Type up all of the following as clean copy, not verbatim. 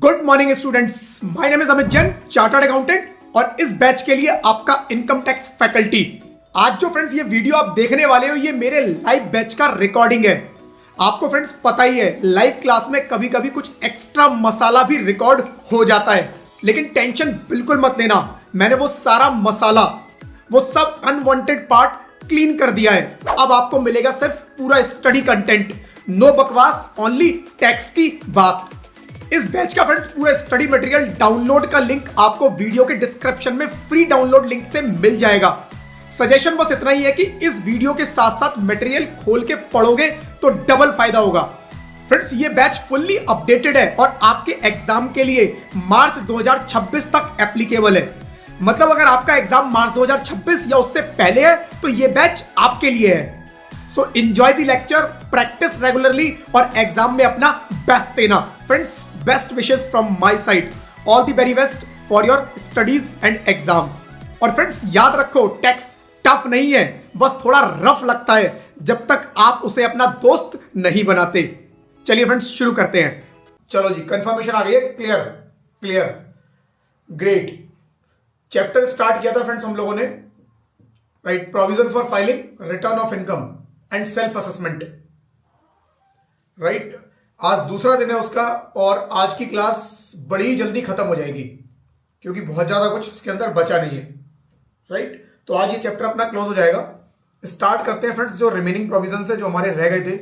Good morning students, my name is Amit Jain, chartered accountant और इस batch के लिए आपका इनकम टैक्स फैकल्टी। आज जो फ्रेंड्स ये वीडियो आप देखने वाले हो ये मेरे लाइव बैच का रिकॉर्डिंग है। आपको फ्रेंड्स पता ही है लाइव क्लास में कभी कभी कुछ एक्स्ट्रा मसाला भी रिकॉर्ड हो जाता है, लेकिन टेंशन बिल्कुल मत लेना। मैंने वो सारा मसाला, वो सब अनवांटेड पार्ट क्लीन कर दिया है। अब आपको मिलेगा सिर्फ पूरा स्टडी कंटेंट, नो बकवास, ओनली टैक्स की बात। इस बैच का फ्रेंड्स पूरा स्टडी मटेरियल डाउनलोड का लिंक आपको वीडियो के डिस्क्रिप्शन में फ्री डाउनलोड लिंक से मिल जाएगा। सजेशन बस इतना ही है कि इस वीडियो के साथ साथ मटेरियल खोल के पढ़ोगे तो डबल फायदा होगा। फ्रेंड्स ये बैच फुल्ली अपडेटेड है और आपके एग्जाम के लिए मार्च 2026 तक एप्लीकेबल है। मतलब अगर आपका एग्जाम मार्च 2026 या उससे पहले है तो ये बैच आपके लिए है। So enjoy the lecture, practice regularly और एग्जाम में अपना बेस्ट देना। Friends, best wishes from my side, all the very best for your studies and exam. और फ्रेंड्स याद रखो, टैक्स टफ नहीं है, बस थोड़ा रफ लगता है जब तक आप उसे अपना दोस्त नहीं बनाते। चलिए फ्रेंड्स शुरू करते हैं। चलो जी, कंफर्मेशन आ गई है। Clear clear, great. Chapter start किया था फ्रेंड्स हम लोगों ने, right, provision for filing return of income and self assessment, right. आज दूसरा दिन है उसका और आज की क्लास बड़ी जल्दी खत्म हो जाएगी क्योंकि बहुत ज्यादा कुछ उसके अंदर बचा नहीं है, राइट। तो आज ये चैप्टर अपना क्लोज हो जाएगा। स्टार्ट करते हैं फ्रेंड्स जो रिमेनिंग प्रोविजन है जो हमारे रह गए थे,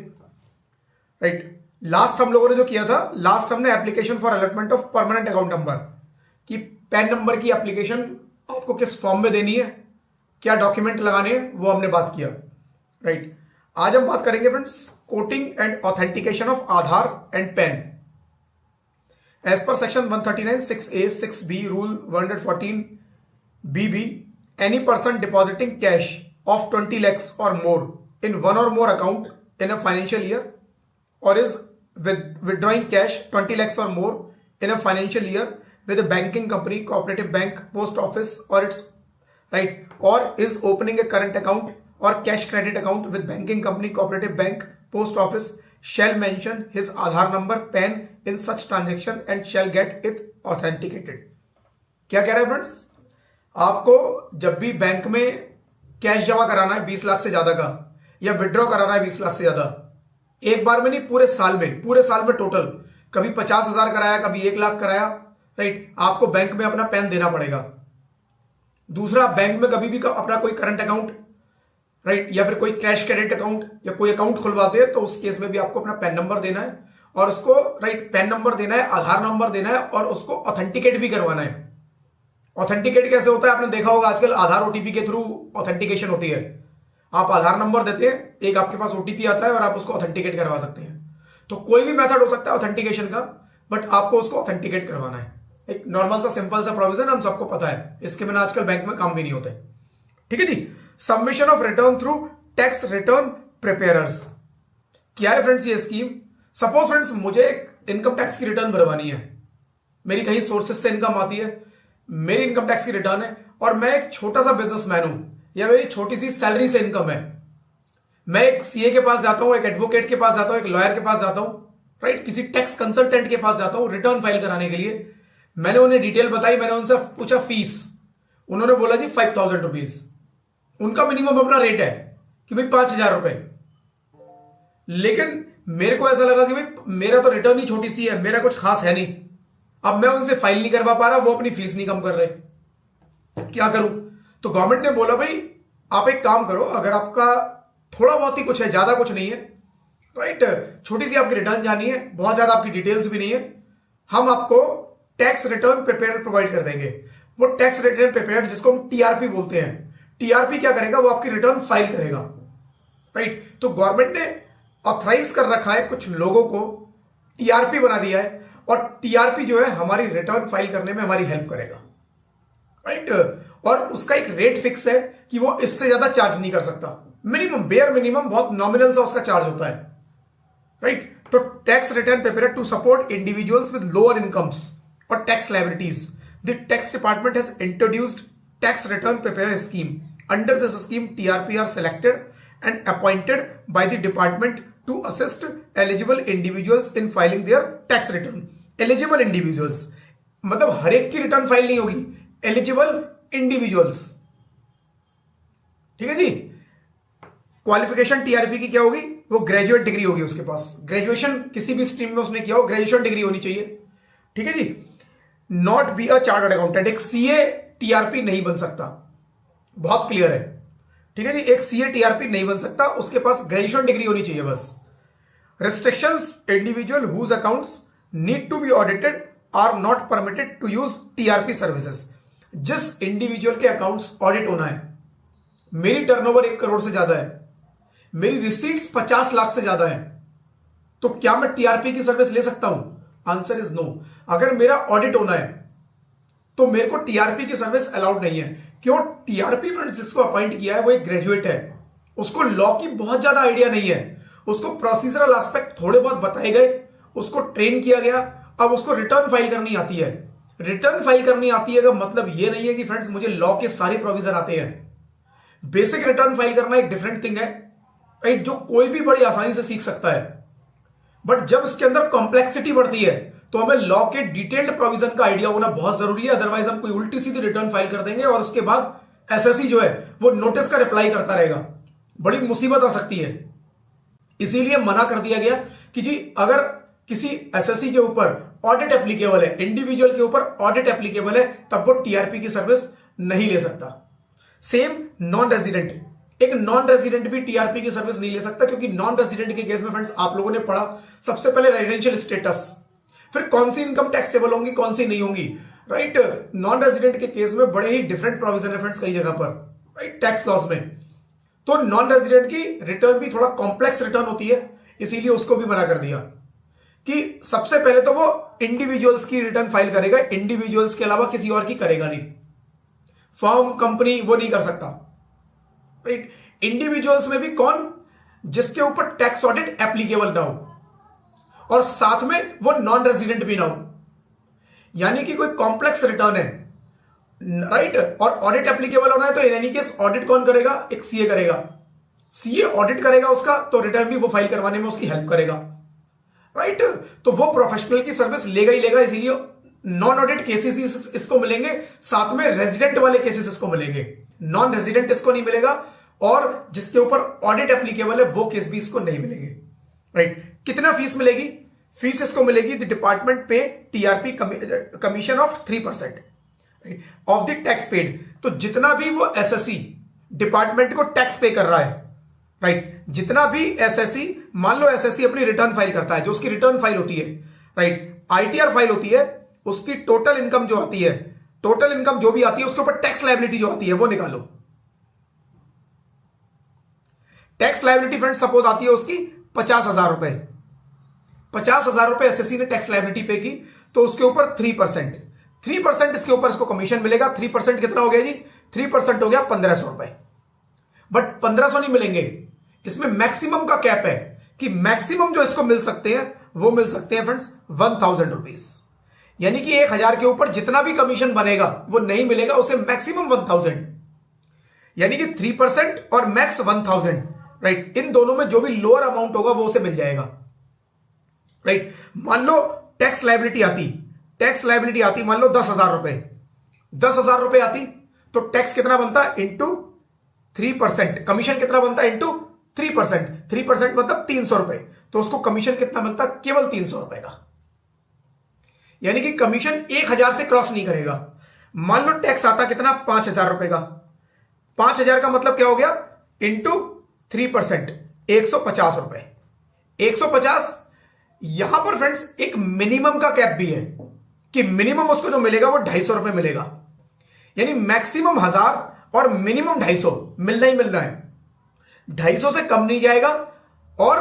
राइट। लास्ट हम लोगों ने जो किया था, लास्ट हमने application for allotment of permanent account number कि पैन नंबर की एप्लीकेशन आपको किस फॉर्म में देनी है, क्या डॉक्यूमेंट लगाने हैं, वो हमने बात किया, राइट। आज हम बात करेंगे friends quoting and authentication of Aadhaar and PAN as per section 139 6A 6B rule 114 BB। Any person depositing cash of 20 lakhs or more in one or more account in a financial year or is withdrawing cash 20 lakhs or more in a financial year with a banking company, cooperative bank, post office or its, right, or is opening a current account or cash credit account with banking company, cooperative bank, post office shall mention his Aadhaar number, PAN in such transaction and shall get it authenticated। क्या कह रहा है friends, आपको जब भी bank में cash जमा कराना है 20 लाख से ज्यादा का या विड्रॉ कराना है 20 लाख से ज्यादा, एक बार में नहीं, पूरे साल में टोटल, कभी 50,000 कराया, कभी 1 लाख कराया, राइट, आपको बैंक में अपना पैन देना पड़ेगा। दूसरा, बैंक में कभी भी अपना कोई करंट अकाउंट, राइट, या फिर कोई कैश क्रेडिट अकाउंट या कोई अकाउंट खुलवाते हैं तो उस केस में भी आपको अपना पैन नंबर देना है और उसको, राइट, पैन नंबर देना है, आधार नंबर देना है और उसको ऑथेंटिकेट भी करवाना है। ऑथेंटिकेट कैसे होता है, आपने देखा होगा आजकल आधार ओटीपी के थ्रू ऑथेंटिकेशन होती है। आप आधार नंबर देते हैं, एक आपके पास ओटीपी आता है और आप उसको ऑथेंटिकेट करवा सकते हैं। तो कोई भी मेथड हो सकता है ऑथेंटिकेशन का, बट आपको उसको ऑथेंटिकेट करवाना है। एक नॉर्मल सा सिंपल सा प्रोविजन, हम सबको पता है, इसके बिना आजकल बैंक में काम भी नहीं होते, ठीक है जी। Submission of return through tax return preparers, क्या है फ्रेंड्स ये स्कीम। सपोज फ्रेंड्स मुझे एक इनकम टैक्स की रिटर्न भरवानी है, मेरी कहीं सोर्सेज से इनकम आती है, मेरी इनकम टैक्स की रिटर्न है और मैं एक छोटा सा बिजनेसमैन हूं या मेरी छोटी सी सैलरी से इनकम है। मैं एक सीए के पास जाता हूं, एक एडवोकेट के पास जाता हूं, एक लॉयर के पास जाता हूं, राइट, किसी टैक्स कंसल्टेंट के पास जाता हूं रिटर्न फाइल कराने के लिए। मैंने उन्हें डिटेल बताई, मैंने उनसे पूछा फीस, उन्होंने बोला जी 5,000 रुपीज। उनका मिनिमम अपना रेट है कि भाई 5,000 रुपए, लेकिन मेरे को ऐसा लगा कि भाई मेरा तो रिटर्न ही छोटी सी है, मेरा कुछ खास है नहीं, अब मैं उनसे फाइल नहीं करवा पा रहा, वो अपनी फीस नहीं कम कर रहे, क्या करूं। तो गवर्नमेंट ने बोला भाई आप एक काम करो, अगर आपका थोड़ा बहुत ही कुछ है, ज्यादा कुछ नहीं है, राइट, छोटी सी आपकी रिटर्न जानी है, बहुत ज्यादा आपकी डिटेल्स भी नहीं है, हम आपको टैक्स रिटर्न प्रिपेयर प्रोवाइड कर देंगे। वो टैक्स रिटर्न प्रिपेयर जिसको हम टीआरपी बोलते हैं, टीआरपी क्या करेगा, वो आपकी रिटर्न फाइल करेगा, राइट। तो गवर्नमेंट ने ऑथराइज कर रखा है कुछ लोगों को, टीआरपी बना दिया है और टीआरपी जो है हमारी रिटर्न फाइल करने में हमारी हेल्प करेगा, राइट। और उसका एक रेट फिक्स है कि वो इससे ज्यादा चार्ज नहीं कर सकता, मिनिमम, बेयर मिनिमम, बहुत नॉमिनल सा उसका चार्ज होता है, राइट। तो tax return preparer to support individuals with lower incomes और tax liabilities, the tax department has introduced tax return preparer scheme. Under this scheme, TRP are selected and appointed by the department to assist eligible individuals in filing their tax return. Eligible individuals, मतलब हर एक की return file नहीं होगी, eligible individuals. ठीक है जी। Qualification TRP की क्या होगी, वो ग्रेजुएट डिग्री होगी उसके पास, ग्रेजुएशन किसी भी स्ट्रीम में उसने किया हो, ग्रेजुएशन डिग्री होनी चाहिए। ठीक है जी। Not be a chartered accountant, एक सीए टीआरपी नहीं बन सकता, बहुत क्लियर है। ठीक है जी, एक सीए टीआरपी नहीं बन सकता, उसके पास ग्रेजुएशन डिग्री होनी चाहिए बस। Restrictions, individual whose accounts need to be audited are not permitted to use TRP services. जिस इंडिविजुअल के अकाउंट्स ऑडिट होना है, मेरी टर्नओवर 1 करोड़ से ज्यादा है, मेरी रिसीट्स 50 लाख से ज्यादा है, तो क्या मैं टीआरपी की सर्विस ले सकता हूं? Answer is no. अगर मेरा ऑडिट होना है तो मेरे को टीआरपी की सर्विस अलाउड नहीं है। क्यों? टीआरपी फ्रेंड्स जिसको अपॉइंट किया है वो एक ग्रेजुएट है, उसको लॉ की बहुत ज्यादा आइडिया नहीं है, उसको प्रोसीजरल एस्पेक्ट थोड़े बहुत बताए गए, उसको ट्रेन किया गया, अब उसको रिटर्न फाइल करनी आती है। रिटर्न फाइल करनी आती है का मतलब ये नहीं है कि फ्रेंड्स मुझे लॉ के सारे प्रोविजन आते हैं। बेसिक रिटर्न फाइल करना एक डिफरेंट थिंग है, राइट, जो कोई भी बड़ी आसानी से सीख सकता है। बट जब इसके अंदर कॉम्प्लेक्सिटी बढ़ती है तो हमें लॉ के डिटेल्ड प्रोविजन का आइडिया होना बहुत जरूरी है, अदरवाइज हम कोई उल्टी सीधी रिटर्न फाइल कर देंगे और उसके बाद एसएससी जो है वो नोटिस का रिप्लाई करता रहेगा, बड़ी मुसीबत आ सकती है। इसीलिए मना कर दिया गया कि जी अगर किसी एसएससी के ऊपर ऑडिट एप्लीकेबल है, इंडिविजुअल के ऊपर ऑडिट एप्लीकेबल है, तब वो टीआरपी की सर्विस नहीं ले सकता। सेम नॉन रेजिडेंट, एक नॉन रेजिडेंट भी टीआरपी की सर्विस नहीं ले सकता, क्योंकि नॉन रेजिडेंट के केस में फ्रेंड्स आप लोगों ने पढ़ा, सबसे पहले रेजिडेंशियल स्टेटस, फिर कौन सी इनकम टैक्सेबल होंगी कौन सी नहीं होंगी, राइट। नॉन रेजिडेंट के केस में बड़े ही डिफरेंट प्रोविजन है फ्रेंड्स कई जगह पर, राइट, टैक्स लॉज में। तो नॉन रेजिडेंट की रिटर्न भी थोड़ा कॉम्प्लेक्स रिटर्न होती है, इसीलिए उसको भी मना कर दिया कि सबसे पहले तो वो इंडिविजुअल्स की रिटर्न फाइल करेगा, इंडिविजुअल्स के अलावा किसी और की करेगा नहीं, फर्म कंपनी वो नहीं कर सकता, राइट। इंडिविजुअल्स में भी कौन? जिसके ऊपर टैक्स ऑडिट एप्लीकेबल ना हो और साथ में वो नॉन रेजिडेंट भी ना हो, यानी कि कोई कॉम्प्लेक्स रिटर्न है, राइट, और ऑडिट एप्लीकेबल होना है तो इन एनी केस ऑडिट कौन करेगा? एक सीए करेगा, सीए ऑडिट करेगा उसका, तो रिटर्न भी वो फाइल करवाने में उसकी हेल्प करेगा, राइट। तो वो प्रोफेशनल की सर्विस लेगा ही लेगा, इसीलिए नॉन ऑडिट केसेस इसको मिलेंगे, साथ में रेजिडेंट वाले केसेस इसको मिलेंगे, नॉन रेजिडेंट इसको नहीं मिलेगा, और जिसके ऊपर ऑडिट एप्लीकेबल है वो केस भी इसको नहीं मिलेंगे, राइट। कितना फीस मिलेगी? फीस इसको मिलेगी the department pay TRP commission of 3% of the tax paid. तो जितना भी वो एसएससी डिपार्टमेंट को टैक्स पे कर रहा है, राइट, जितना भी एसएससी, मान लो एसएससी अपनी रिटर्न फाइल करता है, जो उसकी रिटर्न फाइल होती है, राइट, आईटीआर फाइल होती है, उसकी टोटल इनकम जो आती है, टोटल इनकम जो भी आती है उसके ऊपर टैक्स लायबिलिटी जो आती है वो निकालो। टैक्स लायबिलिटी फ्रेंड सपोज आती है उसकी 50,000 रुपए, 50,000 रुपए एसएससी ने टैक्स लायबिलिटी पे की, तो उसके ऊपर 3% इसके ऊपर इसको कमीशन मिलेगा। 3% कितना हो गया जी? 3% हो गया 1,500 रुपए। बट 1,500 नहीं मिलेंगे, इसमें मैक्सिमम का कैप है कि मैक्सिमम जो इसको मिल सकते हैं वो मिल सकते हैं फ्रेंड्स 1,000 रुपीज, यानी कि 1,000 के ऊपर जितना भी कमीशन बनेगा वो नहीं मिलेगा, उसे मैक्सिमम 1,000, यानी कि 3% और मैक्स 1,000, राइट। इन दोनों में जो भी लोअर अमाउंट होगा वो उसे मिल जाएगा, राइट। मान लो टैक्स लायबिलिटी आती मान लो 10,000 रुपए, 10,000 रुपए आती, तो टैक्स कितना बनता है? इंटू 3%, कमीशन कितना बनता है? इंटू 3%, 3% मतलब 300 रुपए, तो उसको कमीशन कितना मिलता? केवल 300 रुपए का, यानी कि कमीशन 1,000 से क्रॉस नहीं करेगा। मान लो टैक्स आता कितना? 5,000 रुपए का, 5,000 का मतलब क्या हो गया? इंटू 3%, 150 रुपए, 150। यहां पर फ्रेंड्स एक मिनिमम का कैप भी है कि मिनिमम उसको जो मिलेगा वो 250 रुपए मिलेगा, यानी मैक्सिमम 1,000 और मिनिमम 250 मिलना ही मिलना है, 250 से कम नहीं जाएगा और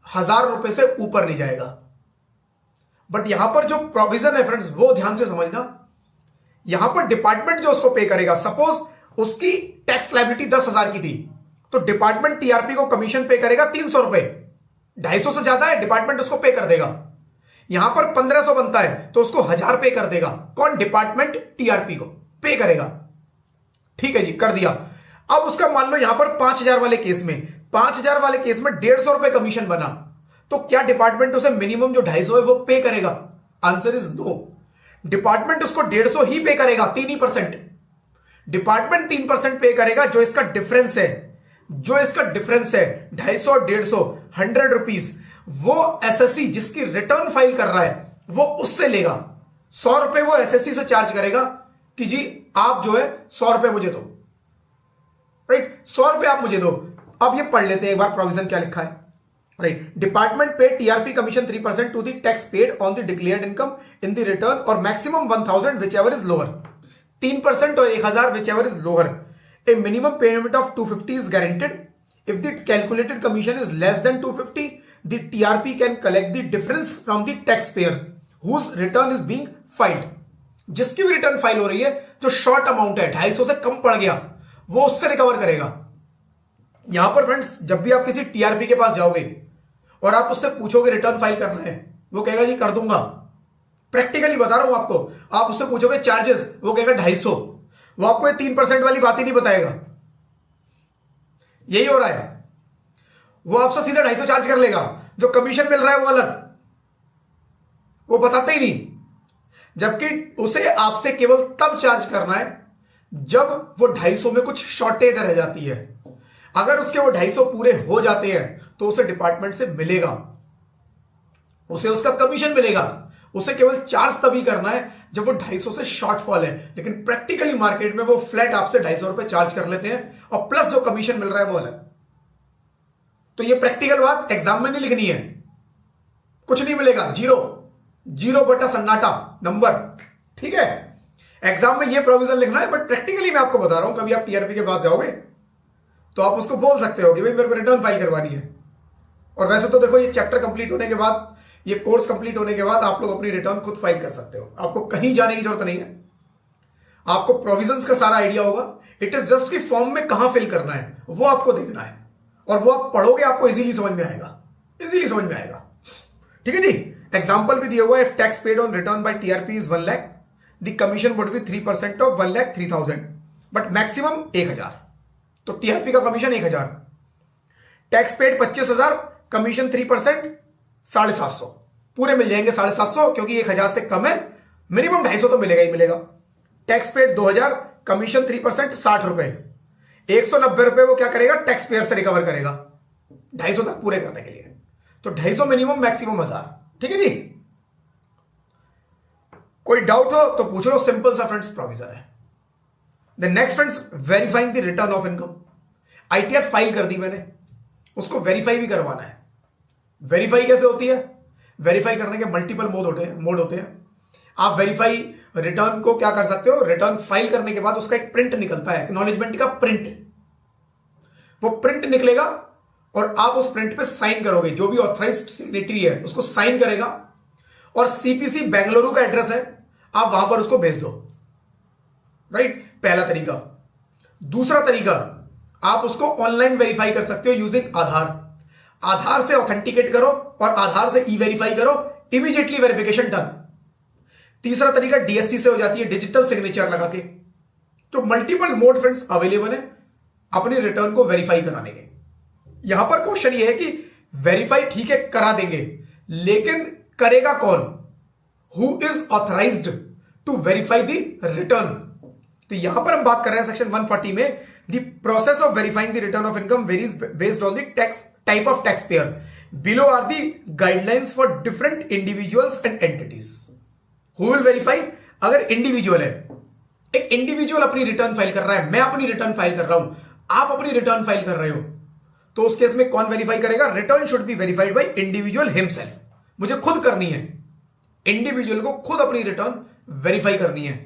1,000 रुपए से ऊपर नहीं जाएगा। बट यहां पर जो प्रोविजन है फ्रेंड्स वो ध्यान से समझना, यहां पर डिपार्टमेंट जो उसको पे करेगा, सपोज उसकी टैक्स लायबिलिटी 10,000 की थी, तो डिपार्टमेंट टीआरपी को कमीशन पे करेगा 300 रुपए, 250 से ज्यादा है डिपार्टमेंट उसको पे कर देगा। यहां पर 1,500 बनता है तो उसको 1,000 पे कर देगा, कौन? डिपार्टमेंट टीआरपी को पे करेगा, ठीक है जी, कर दिया। अब उसका मान लो यहां पर 5,000 वाले केस में 1,500 रुपए कमीशन बना, तो क्या डिपार्टमेंट उसे मिनिमम जो 250 है वो पे करेगा? Answer is no. डिपार्टमेंट उसको 150 ही पे करेगा, 3%। डिपार्टमेंट 3% पे करेगा। जो इसका डिफरेंस है, 250 और 150, 100 रुपीज, वो एसएससी जिसकी रिटर्न फाइल कर रहा है वो उससे लेगा। 100 रुपए वो एसएससी से चार्ज करेगा कि जी आप जो है 100 रुपए मुझे दो, राइट, 100 रुपए आप मुझे दो। अब ये पढ़ लेते हैं एक बार प्रोविजन क्या लिखा है, right. Department pay TRP commission 3% to the tax paid on the declared income in the return और maximum 1000 whichever is lower. 3% और 1000 whichever is lower. A minimum payment of 250 is guaranteed. If the calculated commission is less than 250, the TRP can collect the difference from the taxpayer whose return is being filed. जिसकी भी return file हो रही है, जो short amount है 250 से कम पड़ गया, वो उससे रिकवर करेगा। यहां पर फ्रेंड्स, जब भी आप किसी टीआरपी के पास जाओगे और आप उससे पूछोगे रिटर्न फाइल करना है, वो कहेगा जी कर दूंगा। प्रैक्टिकली बता रहा हूं आपको, आप उससे पूछोगे चार्जेस, वो कहेगा 250। वो आपको ये 3% वाली बात ही नहीं बताएगा। यही हो रहा है, वो आपसे सीधा 250 चार्ज कर लेगा। जो कमीशन मिल रहा है वो अलग, वो बताते ही नहीं। जबकि उसे आपसे केवल तब चार्ज करना है जब वो 250 में कुछ शॉर्टेज रह जाती है। अगर उसके वो 250 पूरे हो जाते हैं तो उसे डिपार्टमेंट से मिलेगा, उसे उसका कमीशन मिलेगा। उसे केवल चार्ज तभी करना है जब वो 250 से शॉर्टफॉल है। लेकिन प्रैक्टिकली मार्केट में वो फ्लैट आपसे 250 रुपए चार्ज कर लेते हैं और प्लस जो कमीशन मिल रहा है वो अलग। तो ये प्रैक्टिकल बात एग्जाम में नहीं लिखनी है, कुछ नहीं मिलेगा, जीरो बटा सन्नाटा नंबर, ठीक है। एग्जाम में ये प्रोविजन लिखना है, बट प्रैक्टिकली मैं आपको बता रहा हूं, कभी आप टीआरपी के पास जाओगे तो आप उसको बोल सकते हो कि भाई मेरे को रिटर्न फाइल करवानी है। और वैसे तो देखो, ये चैप्टर कंप्लीट होने के बाद, ये कोर्स कंप्लीट होने के बाद आप लोग अपनी रिटर्न खुद फाइल कर सकते हो। आपको कहीं जाने की जरूरत नहीं है, आपको प्रोविजंस का सारा आइडिया होगा। इट इज जस्ट कि फॉर्म में कहां फिल करना है वो आपको देखना है, और वो आप पढ़ोगे आपको इजीली समझ में आएगा, ठीक है जी। एग्जाम्पल भी दिया हुआ है, if tax paid on return bye TRP is 1 lakh, the commission would be 3% of 1,03,000, but maximum 1000। तो टीआरपी का कमीशन 1000, टैक्स पेड 25,000, कमीशन 3%, 750 पूरे मिल जाएंगे। 750 क्योंकि 1000 से कम है, मिनिमम 250 तो मिलेगा ही मिलेगा। टैक्स पेड 2000, कमीशन 3%, 60 रुपए, 190 रुपए वो क्या करेगा, टैक्स पेयर से रिकवर करेगा 250 तक पूरे करने के लिए। तो 250 मिनिमम, मैक्सिमम 1000, ठीक है जी। कोई डाउट हो तो पूछ लो, सिंपल सा फ्रेंड्स प्रोविजन है। The next friends, verifying the return of income. ITR file कर दी मैंने, उसको वेरीफाई भी करवाना है। वेरीफाई कैसे होती है? वेरीफाई करने के मल्टीपल मोड होते हैं। आप वेरीफाई रिटर्न को क्या कर सकते हो, रिटर्न फाइल करने के बाद उसका एक प्रिंट निकलता है, एक्नॉलेजमेंट का प्रिंट। वो प्रिंट निकलेगा और आप उस प्रिंट पे साइन करोगे। जो भी ऑथराइज्ड सिग्नेटरी है उसको साइन करेगा, और सीपीसी बेंगलुरु का एड्रेस है, आप वहां पर उसको भेज दो, राइट। पहला तरीका। दूसरा तरीका, आप उसको ऑनलाइन वेरीफाई कर सकते हो यूजिंग आधार से ऑथेंटिकेट करो और आधार से ई वेरीफाई करो, इमीडिएटली वेरिफिकेशन डन। तीसरा तरीका डीएससी से हो जाती है, डिजिटल सिग्नेचर लगा के। तो मल्टीपल मोड फ्रेंड्स अवेलेबल है अपनी रिटर्न को वेरीफाई कराने के। यहां पर क्वेश्चन ये है कि वेरीफाई ठीक है करा देंगे, लेकिन करेगा कौन? Who is authorised to verify the return? तो यहां पर हम बात कर रहे हैं सेक्शन 140 में, the process of verifying the return of income varies based on the tax type of taxpayer. Below are the guidelines for different individuals and entities. Who will verify? अगर इंडिविजुअल है, एक individual अपनी return file कर रहा है, मैं अपनी return file कर रहा हूं, आप अपनी रिटर्न फाइल कर रहे हो, तो उस केस में कौन वेरीफाई करेगा? Return should be verified by individual himself. मुझे खुद करनी है, इंडिविजुअल को खुद अपनी रिटर्न वेरीफाई करनी है।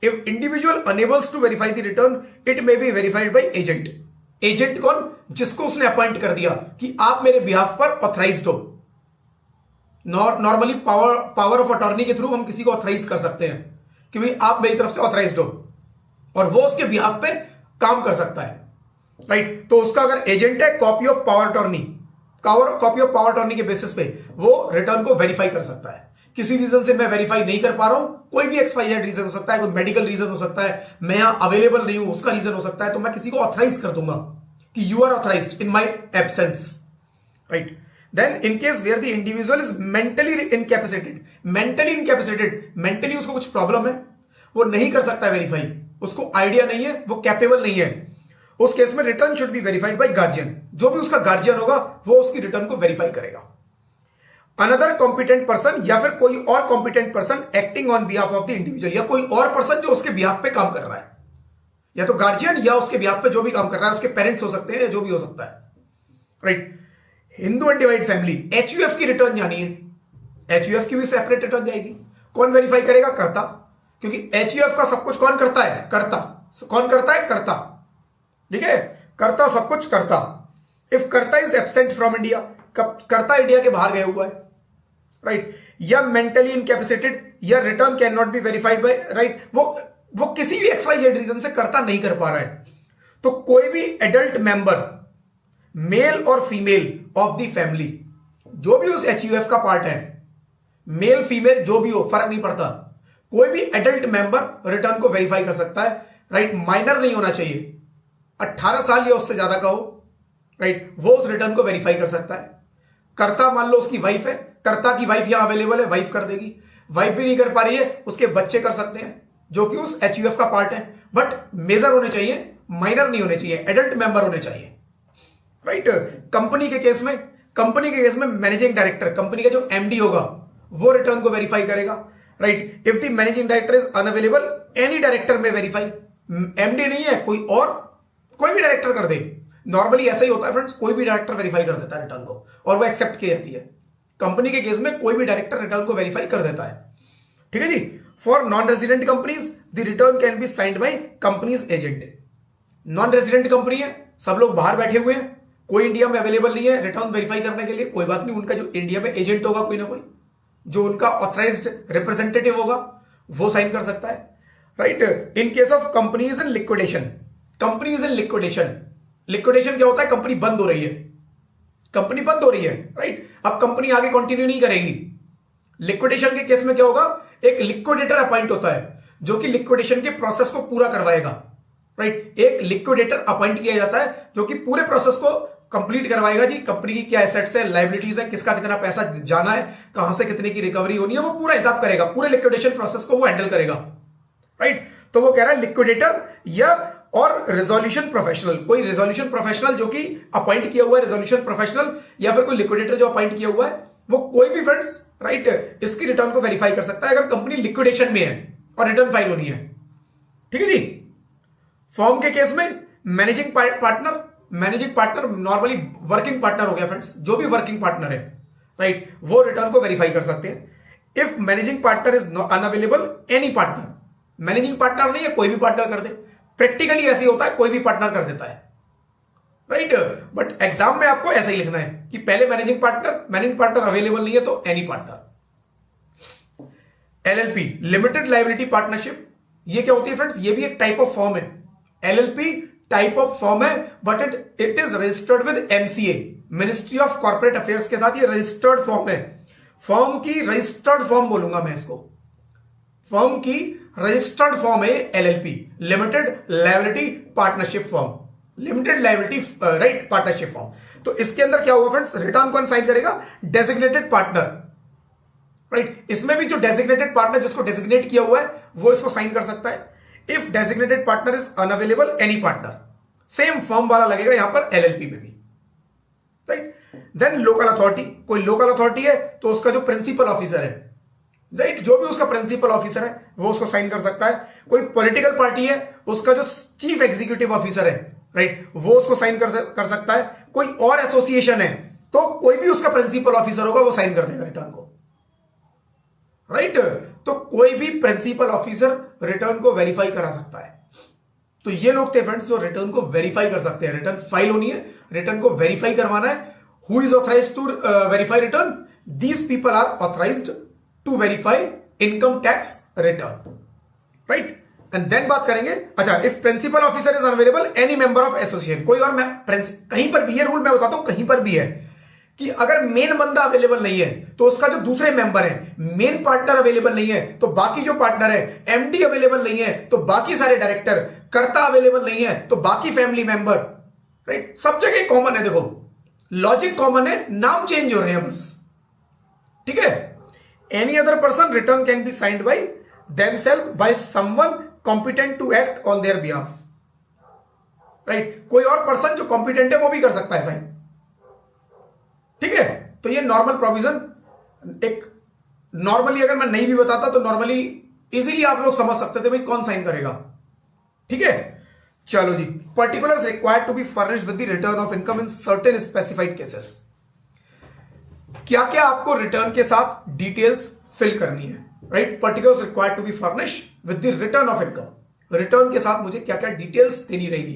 If individual enables to verify the return, it may be verified by agent. Agent कौन? जिसको उसने अपॉइंट कर दिया कि आप मेरे बिहाफ पर ऑथराइज्ड हो। नॉर्मली पावर ऑफ अटॉर्नी के थ्रू हम किसी को ऑथराइज कर सकते हैं कि भाई आप मेरी तरफ से ऑथराइज्ड हो, और वो उसके बिहाफ पे काम कर सकता है, राइट। तो उसका अगर एजेंट है, कॉपी ऑफ पावर अटॉर्नी के बेसिस पे वो रिटर्न को वेरीफाई कर सकता है। किसी रीजन से मैं वेरीफाई नहीं कर पा रहा हूं, कोई भी XYZ रीजन हो सकता है, कोई मेडिकल रीजन हो सकता है, मैं यहां अवेलेबल नहीं हूं उसका रीजन हो सकता है, तो मैं किसी को ऑथराइज कर दूंगा कि you are authorised in my absence, right. Then in case where the individual is mentally incapacitated, mentally उसको कुछ प्रॉब्लम है, वो नहीं कर सकता वेरीफाई, उसको आइडिया नहीं है, वो कैपेबल नहीं है, उस केस में return should be verified bye guardian. जो भी उसका गार्जियन होगा वो उसकी रिटर्न को वेरीफाई करेगा। अनदर कॉम्पिटेंट पर्सन या फिर कोई और competent person acting on behalf of the individual, या कोई और पर्सन जो उसके बिहाफ पे काम कर रहा है, या तो गार्जियन या उसके बिहाफ पे जो भी काम कर रहा है, उसके पेरेंट्स हो सकते हैं या जो भी हो सकता है, right. Hindu undivided family, HUF की रिटर्न जानी है, एचयूएफ की भी सेपरेट रिटर्न जाएगी। कौन वेरीफाई करेगा? कर्ता, क्योंकि एचयूएफ का सब कुछ कौन करता है? कर्ता। कौन करता है? कर्ता, ठीक है, कर्ता सब कुछ करता। इफ कर्ता इज एब्सेंट फ्रॉम इंडिया, कर्ता इंडिया के बाहर गया हुआ है, राइट, या मेंटली इनकैपेसिटेड, या return can not be verified bye, right, वो किसी भी एक्सवाइजेड रीजन से कर्ता नहीं कर पा रहा है, तो कोई भी एडल्ट मेंबर, मेल और फीमेल ऑफ द फैमिली, जो भी उस एचयूएफ का पार्ट है, मेल फीमेल जो भी हो फर्क नहीं पड़ता, कोई भी एडल्ट मेंबर रिटर्न को वेरीफाई कर सकता है, राइट। माइनर नहीं होना चाहिए, 18 साल या उससे ज्यादा का हो, राइट, वो उस रिटर्न को वेरीफाई कर सकता है। कर्ता मान लो उसकी वाइफ है, कर्ता की वाइफ यहां अवेलेबल है, वाइफ कर देगी। वाइफ भी नहीं कर पा रही है, उसके बच्चे कर सकते हैं जो कि उस एचयूएफ का पार्ट है, बट मेजर होने चाहिए, माइनर नहीं होने चाहिए, एडल्ट मेंबर होने चाहिए, राइट। कंपनी के केस में मैनेजिंग डायरेक्टर, कंपनी का जो एमडी होगा वो रिटर्न को वेरीफाई करेगा, right. If the managing director is unavailable, any director में वेरीफाई, एमडी नहीं है कोई और, कोई भी डायरेक्टर कर दे, नॉर्मली ऐसा ही होता है फ्रेंड्स, कोई भी डायरेक्टर वेरीफाई कर देता है रिटर्न को और वो एक्सेप्ट की जाती है। कंपनी के केस में कोई भी डायरेक्टर रिटर्न को वेरीफाई कर देता है, ठीक है जी। For non resident companies the return can be signed by companies agent. Non resident company है, सब लोग बाहर बैठे हुए हैं, कोई इंडिया में अवेलेबल नहीं है रिटर्न वेरीफाई करने के लिए, कोई बात नहीं, उनका जो इंडिया में एजेंट होगा कोई ना कोई, जो उनका ऑथराइज्ड रिप्रेजेंटेटिव होगा वो साइन कर सकता है, right. In case of companies in liquidation, companies in liquidation क्या होता है? कंपनी बंद हो रही है, कंपनी बंद हो रही है, राइट। अब कंपनी आगे कंटिन्यू नहीं करेगी। लिक्विडेशन के केस में क्या होगा? एक लिक्विडेटर अपॉइंट होता है जो कि लिक्विडेशन के प्रोसेस को पूरा करवाएगा, राइट। एक लिक्विडेटर अपॉइंट किया जाता है जो कि पूरे प्रोसेस को कंप्लीट करवाएगा जी, कंपनी की क्या एसेट्स है, लायबिलिटीज है, किसका कितना पैसा जाना है, कहां से कितने की रिकवरी होनी है, वो पूरा हिसाब करेगा, पूरे लिक्विडेशन प्रोसेस को वो हैंडल करेगा, राइट। तो वो कह रहा है लिक्विडेटर या और रेजोल्यूशन प्रोफेशनल, कोई रेजोल्यूशन प्रोफेशनल जो कि अपॉइंट किया हुआ है, रेजोल्यूशन प्रोफेशनल या फिर कोई लिक्विडेटर जो अपॉइंट किया हुआ है, वो कोई भी फ्रेंड्स, राइट, इसकी रिटर्न को वेरीफाई कर सकता है अगर कंपनी लिक्विडेशन में है और रिटर्न फाइल होनी है, ठीक है जी। फॉर्म के केस में managing partner normally working partner हो गया फ्रेंड्स, जो भी वर्किंग पार्टनर है, राइट, वो रिटर्न को वेरीफाई कर सकते हैं। If managing partner is unavailable, any partner, managing partner नहीं है कोई भी पार्टनर कर दे, प्रैक्टिकली ऐसे होता है, कोई भी पार्टनर कर देता है, राइट। बट एग्जाम में आपको ऐसा ही लिखना है कि पहले मैनेजिंग पार्टनर अवेलेबल नहीं है तो any partner. LLP, limited liability partnership, ये क्या होती है फ्रेंड्स? ये भी एक टाइप ऑफ फॉर्म है, एलएलपी टाइप ऑफ फॉर्म है, but it is registered with MCA, ministry of corporate affairs के साथ ये रजिस्टर्ड फॉर्म है। फॉर्म की रजिस्टर्ड फॉर्म बोलूंगा मैं इसको, फॉर्म की रजिस्टर्ड फॉर्म है LLP, limited liability partnership form, limited liability right partnership form. तो इसके अंदर क्या होगा फ्रेंड्स? रिटर्न कौन साइन करेगा? Designated partner, right. इसमें भी जो डेजिग्नेटेड पार्टनर जिसको डेजिग्नेट किया हुआ है वो इसको साइन कर सकता है। If designated partner is unavailable, any partner, same form वाला लगेगा यहां पर एलएलपी में भी, राइट। देन लोकल अथॉरिटी, कोई लोकल अथॉरिटी है तो उसका जो प्रिंसिपल ऑफिसर है, राइट, जो भी उसका प्रिंसिपल ऑफिसर है वो उसको साइन कर सकता है। कोई पॉलिटिकल पार्टी है, उसका जो चीफ एग्जीक्यूटिव ऑफिसर है, राइट, वो उसको साइन कर सकता है। कोई और एसोसिएशन है तो कोई भी उसका प्रिंसिपल ऑफिसर होगा वो साइन कर देगा रिटर्न को, राइट। तो कोई भी प्रिंसिपल ऑफिसर रिटर्न को वेरीफाई करा सकता है। तो ये लोग थे फ्रेंड्स जो रिटर्न को वेरीफाई कर सकते हैं। रिटर्न फाइल होनी है, रिटर्न को वेरीफाई करवाना है। Who is authorised to verify return? These people are authorised to verify income tax return, right. And then बात करेंगे, अच्छा, if principal officer is unavailable, any member of association, कोई और कहीं पर भी, ये रूल मैं बताता हूं, कहीं पर भी है कि अगर मेन बंदा अवेलेबल नहीं है तो उसका जो दूसरे मेंबर है, मेन पार्टनर अवेलेबल नहीं है तो बाकी जो पार्टनर है, एमडी अवेलेबल नहीं है तो बाकी सारे डायरेक्टर, कर्ता अवेलेबल नहीं है तो बाकी फैमिली मेंबर, राइट। सब जगह कॉमन है, देखो लॉजिक कॉमन है, नाम चेंज हो रहे हैं बस, ठीक है। Any other person return can be signed by themselves by someone competent to act on their behalf, right. कोई और पर्सन जो कॉम्पिटेंट है वो भी कर सकता है साइन, ठीक है। तो ये नॉर्मल प्रोविजन, एक नॉर्मली अगर मैं नहीं भी बताता तो नॉर्मली इजीली आप लोग समझ सकते थे भाई कौन साइन करेगा, ठीक है। चलो जी, particulars required to be furnished with the return of income in certain specified cases. क्या क्या आपको रिटर्न के साथ डिटेल्स फिल करनी है, right. Particulars required to be furnished with the return of income, return के साथ मुझे क्या क्या डिटेल्स देनी रहेगी,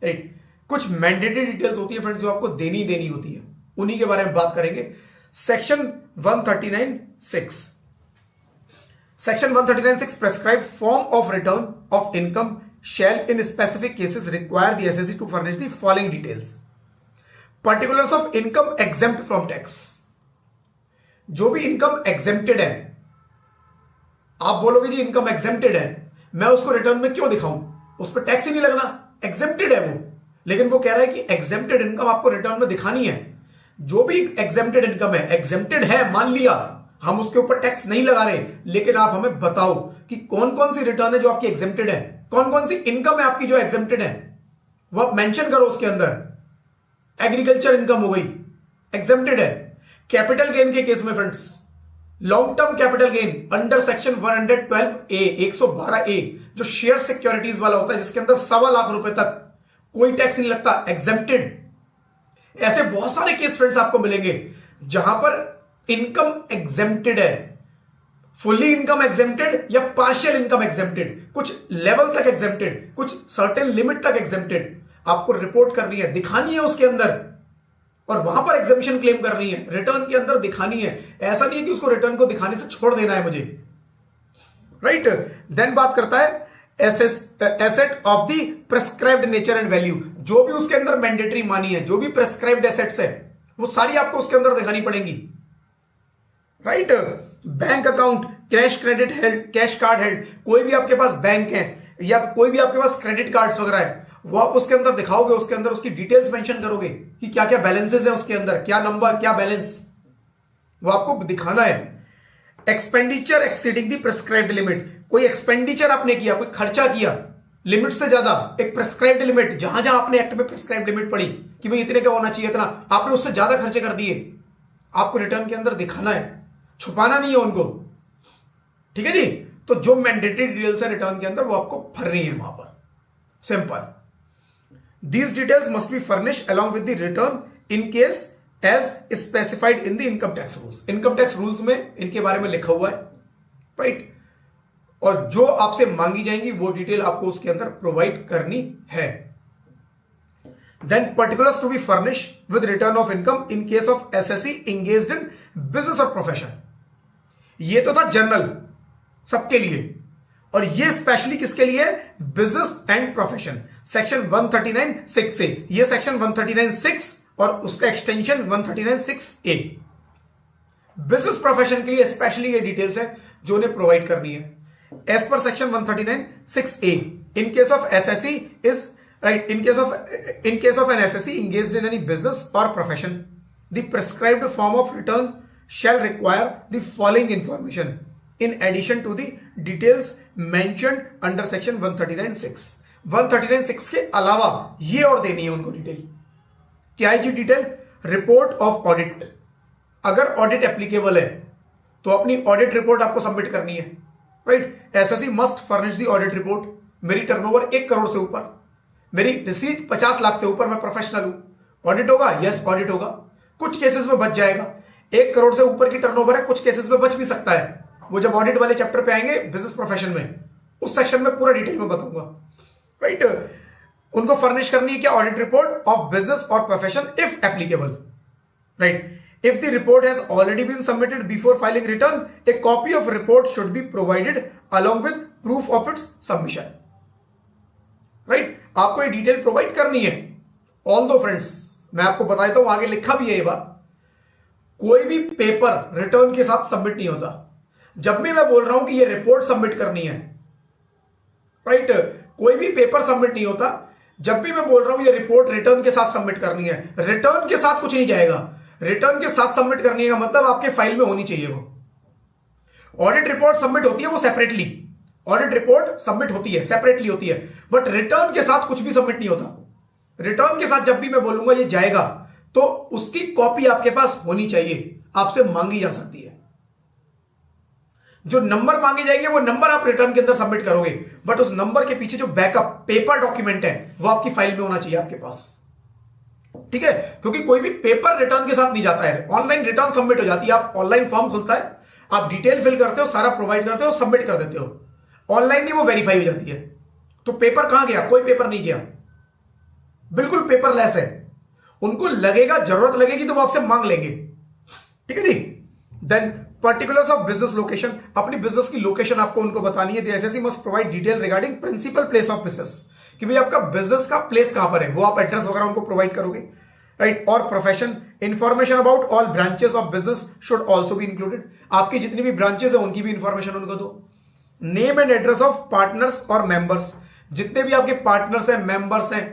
राइट। कुछ मैंडेटरी डिटेल्स होती है फ्रेंड्स जो आपको देनी होती है, उन्हीं के बारे में बात करेंगे। Section 139(6), section 139(6) prescribe form of return of income shall in specific cases require the assessee to furnish the following details. Particulars of income exempt from tax. जो भी इनकम एग्जेम्प्टेड है, आप बोलोगे जी इनकम एग्जेम्प्टेड है, मैं उसको रिटर्न में क्यों दिखाऊं, उस पर टैक्स ही नहीं लगना, एग्जेम्प्टेड है वो। लेकिन वो कह रहा है कि एग्जेम्प्टेड इनकम आपको रिटर्न में दिखानी है। जो भी एग्जेम्प्टेड इनकम है, एग्जेम्प्टेड है मान लिया, हम उसके ऊपर टैक्स नहीं लगा रहे, लेकिन आप हमें बताओ कि कौन कौन सी रिटर्न है जो आपकी एग्जेम्प्टेड है, कौन कौन सी इनकम है आपकी जो एग्जेम्प्टेड है, वो आप मेंशन करो उसके अंदर। एग्रीकल्चर इनकम हो गई, एग्जेम्प्टेड है। कैपिटल गेन के केस में friends, long term capital gain under section 112A 112A जो शेयर सिक्योरिटीज वाला होता है, जिसके अंदर 1.25 लाख रुपए तक कोई टैक्स नहीं लगता, एग्जेम्प्टेड। ऐसे बहुत सारे केस फ्रेंड्स आपको मिलेंगे जहां पर इनकम एग्जेम्प्टेड है, फुल्ली इनकम एग्जेम्प्टेड या पार्शियल इनकम एग्जेम्प्टेड, कुछ लेवल तक एग्जेम्प्टेड, कुछ सर्टेन लिमिट तक एग्जेम्प्टेड। आपको रिपोर्ट करनी है, दिखानी है उसके अंदर, और वहां पर एग्जेम्पशन क्लेम करनी है, रिटर्न के अंदर दिखानी है। ऐसा नहीं है कि उसको रिटर्न को दिखाने से छोड़ देना है मुझे, राइट। देन बात करता है asset of the prescribed nature and value. जो भी उसके अंदर मैंडेटरी मानी है, जो भी प्रेस्क्राइब्ड एसेट्स है, वो सारी आपको उसके अंदर दिखानी पड़ेंगी, right. Bank account, cash credit held, cash card held, कोई भी आपके पास बैंक है या कोई भी आपके पास क्रेडिट कार्ड्स वगैरह है, वो आप उसके अंदर दिखाओगे, उसके अंदर उसकी डिटेल्स मेंशन करोगे कि क्या क्या बैलेंसेस है उसके अंदर, क्या नंबर, क्या बैलेंस, वो आपको दिखाना है। Expenditure exceeding the prescribed limit, कोई एक्सपेंडिचर आपने किया, कोई खर्चा किया लिमिट से ज्यादा, एक प्रेस्क्राइब्ड लिमिट, जहां जहां आपने एक्ट में प्रेस्क्राइब्ड लिमिट पड़ी कि भाई इतने का होना चाहिए, इतना आपने उससे ज्यादा खर्चे कर दिए, आपको रिटर्न के अंदर दिखाना है, छुपाना नहीं है उनको, ठीक है जी। तो जो मैंडेटरी डिटेल्स है रिटर्न के अंदर वो आपको भरनी है वहां पर, simple. These details must be furnished along with the return in case as specified in the income tax rules. Income tax rules में इनके बारे में लिखा हुआ है, राइट। और जो आपसे मांगी जाएंगी वो डिटेल आपको उसके अंदर प्रोवाइड करनी है। Then particulars to be furnished with return of income in case of assessee engaged in business और प्रोफेशन। ये तो था जनरल सबके लिए, और ये स्पेशली किसके लिए है, बिजनेस एंड प्रोफेशन। सेक्शन 139(6) से, ये सेक्शन 139(6) और उसका एक्सटेंशन 139(6)A। बिजनेस प्रोफेशन के लिए स्पेशली ये डिटेल्स है जो उन्हें प्रोवाइड करनी है as per section 139(6)A। In case of assessee is right, in case of an assessee engaged in any business or profession, the prescribed form of return shall require the following information in addition to the details mentioned under section 139(6). 139(6) के अलावा ये और देनी है उनको detail. क्या है जी detail? Report of audit, अगर ऑडिट एप्लीकेबल है तो अपनी ऑडिट रिपोर्ट आपको सबमिट करनी है, right. SSC must furnish the audit report. मेरी टर्नओवर 1 करोड़ से ऊपर, मेरी रिसीट 50 लाख से ऊपर, मैं प्रोफेशनल हूं, ऑडिट होगा? यस ऑडिट होगा। कुछ केसेस में बच जाएगा, 1 करोड़ से ऊपर की टर्नओवर है, कुछ केसेस में बच भी सकता है। वो जब ऑडिट वाले चैप्टर पे आएंगे बिजनेस प्रोफेशन में, उस सेक्शन में पूरा डिटेल में बताऊंगा, राइट। उनको फर्निश करनी है क्या? ऑडिट रिपोर्ट ऑफ बिजनेस और profession if applicable, right. If the report has already been submitted before filing return, a copy of report should be provided along with proof of its submission. Right? आपको ये detail provide करनी है। Although friends, मैं आपको बता देता हूं, आगे लिखा भी है ये बात, कोई भी पेपर रिटर्न के साथ सबमिट नहीं होता। जब भी मैं बोल रहा हूं कि ये रिपोर्ट सबमिट करनी है, राइट, कोई भी पेपर सबमिट नहीं होता। जब भी मैं बोल रहा हूं ये रिपोर्ट रिटर्न के साथ सबमिट करनी है, रिटर्न के साथ कुछ नहीं जाएगा, रिटर्न के साथ सबमिट करनी है मतलब आपके फाइल में होनी चाहिए। वो ऑडिट रिपोर्ट सबमिट होती है वो सेपरेटली, ऑडिट रिपोर्ट सबमिट होती है सेपरेटली होती है, बट रिटर्न के साथ कुछ भी सबमिट नहीं होता। रिटर्न के साथ जब भी मैं बोलूंगा ये जाएगा तो उसकी कॉपी आपके पास होनी चाहिए, आपसे मांगी जा सकती है। जो नंबर मांगे जाएंगे वो नंबर आप रिटर्न के अंदर सबमिट करोगे, बट उस नंबर के पीछे जो बैकअप पेपर डॉक्यूमेंट है वो आपकी फाइल में होना चाहिए आपके पास, ठीक है। क्योंकि कोई भी पेपर रिटर्न के साथ नहीं जाता है, ऑनलाइन रिटर्न सबमिट हो जाती है। आप ऑनलाइन फॉर्म खुलता है, आप डिटेल फिल करते हो, सारा प्रोवाइड करते हो, सबमिट कर देते हो, ऑनलाइन ही वो वेरीफाई हो जाती है। तो पेपर कहां गया? कोई पेपर नहीं गया, बिल्कुल पेपरलेस है। उनको लगेगा, जरूरत लगेगी तो वो आपसे मांग लेंगे, ठीक है जी। Then particulars of business location, अपनी बिजनेस की लोकेशन आपको उनको बतानी है। SSC must provide detail regarding principal place of business, कि भाई आपका बिजनेस का प्लेस कहां पर है, वो आप एड्रेस वगैरह उनको प्रोवाइड करोगे, राइट। और profession information about all branches of business should also be included, आपकी जितनी भी ब्रांचेस है उनकी भी इंफॉर्मेशन उनको दो। Name and address of partners और मेंबर्स, जितने भी आपके पार्टनर्स हैं, मेंबर्स हैं,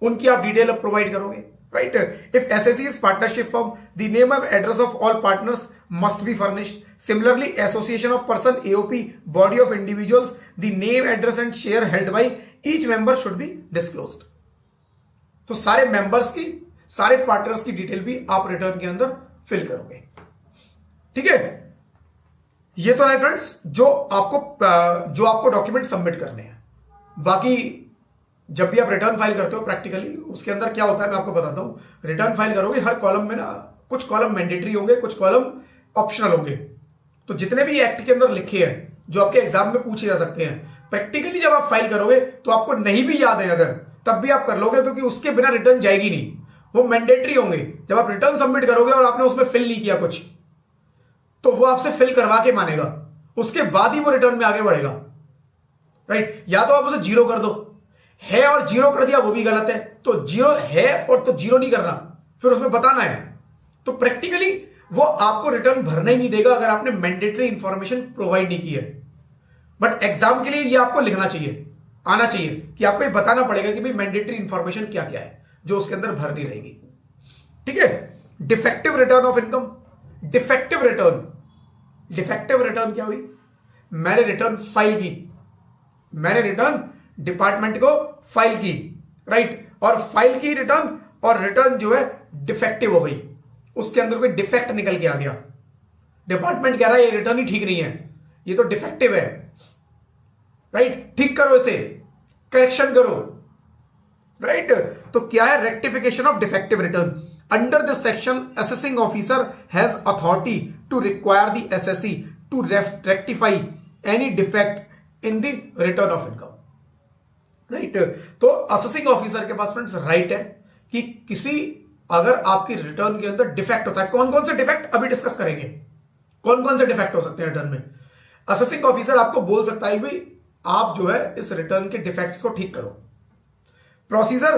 उनकी आप डिटेल प्रोवाइड करोगे, right? If SSC is partnership firm, the name and address of all partners must be furnished. Similarly, association of person, AOP, body of individuals, the name, address and share held by each member should be disclosed. तो सारे members की, सारे partners की detail भी आप return के अंदर fill करोगे, ठीक है। ये तो है फ्रेंड्स जो आपको डॉक्यूमेंट सबमिट करने हैं। बाकी जब भी आप रिटर्न फाइल करते हो प्रैक्टिकली, उसके अंदर क्या होता है मैं आपको बताता हूं। रिटर्न फाइल करोगे, हर कॉलम में ना कुछ कॉलम मैंडेटरी होंगे, कुछ कॉलम ऑप्शनल होंगे। तो जितने भी एक्ट के अंदर लिखे हैं जो आपके एग्जाम में पूछे जा सकते हैं, प्रैक्टिकली जब आप फाइल करोगे तो आपको नहीं भी याद है अगर, तब भी आप कर लोगे, क्योंकि उसके बिना रिटर्न जाएगी नहीं, वो मैंडेटरी होंगे। जब आप रिटर्न सबमिट करोगे और आपने उसमें फिल नहीं किया कुछ, तो वो आपसे फिल करवा के मानेगा, उसके बाद ही वो रिटर्न में आगे बढ़ेगा, राइट। या तो आप उसे जीरो कर दो, है और जीरो कर दिया वो भी गलत है, तो जीरो है और तो जीरो नहीं करना, फिर उसमें बताना है। तो प्रैक्टिकली वो आपको रिटर्न भरना ही नहीं देगा अगर आपने मैंडेटरी इंफॉर्मेशन प्रोवाइड नहीं की है। बट एग्जाम के लिए ये आपको लिखना चाहिए, आना चाहिए कि आपको ये बताना पड़ेगा कि भाई मैंडेटरी इंफॉर्मेशन क्या क्या है जो उसके अंदर भरनी रहेगी, ठीक है। Defective return of income, defective return क्या हुई? मैंने रिटर्न फाइल की, मैंने रिटर्न डिपार्टमेंट को फाइल की, राइट, और फाइल की रिटर्न, और रिटर्न जो है डिफेक्टिव हो गई, उसके अंदर कोई डिफेक्ट निकल के आ गया। डिपार्टमेंट कह रहा है ये रिटर्न ही ठीक नहीं है, ये तो डिफेक्टिव है, राइट, ठीक करो इसे, करेक्शन करो, राइट। तो क्या है? Rectification of defective return. Under this section assessing officer has authority to require the assessee to rectify any defect in the return of income, right. तो असेसिंग ऑफिसर के पास फ्रेंड्स राइट है कि किसी, अगर आपकी रिटर्न के अंदर डिफेक्ट होता है, कौन कौन से डिफेक्ट अभी डिस्कस करेंगे, कौन कौन से डिफेक्ट हो सकते हैं रिटर्न में। असेसिंग ऑफिसर आपको बोल सकता है भाई आप जो है इस रिटर्न के डिफेक्ट्स को ठीक करो। प्रोसीजर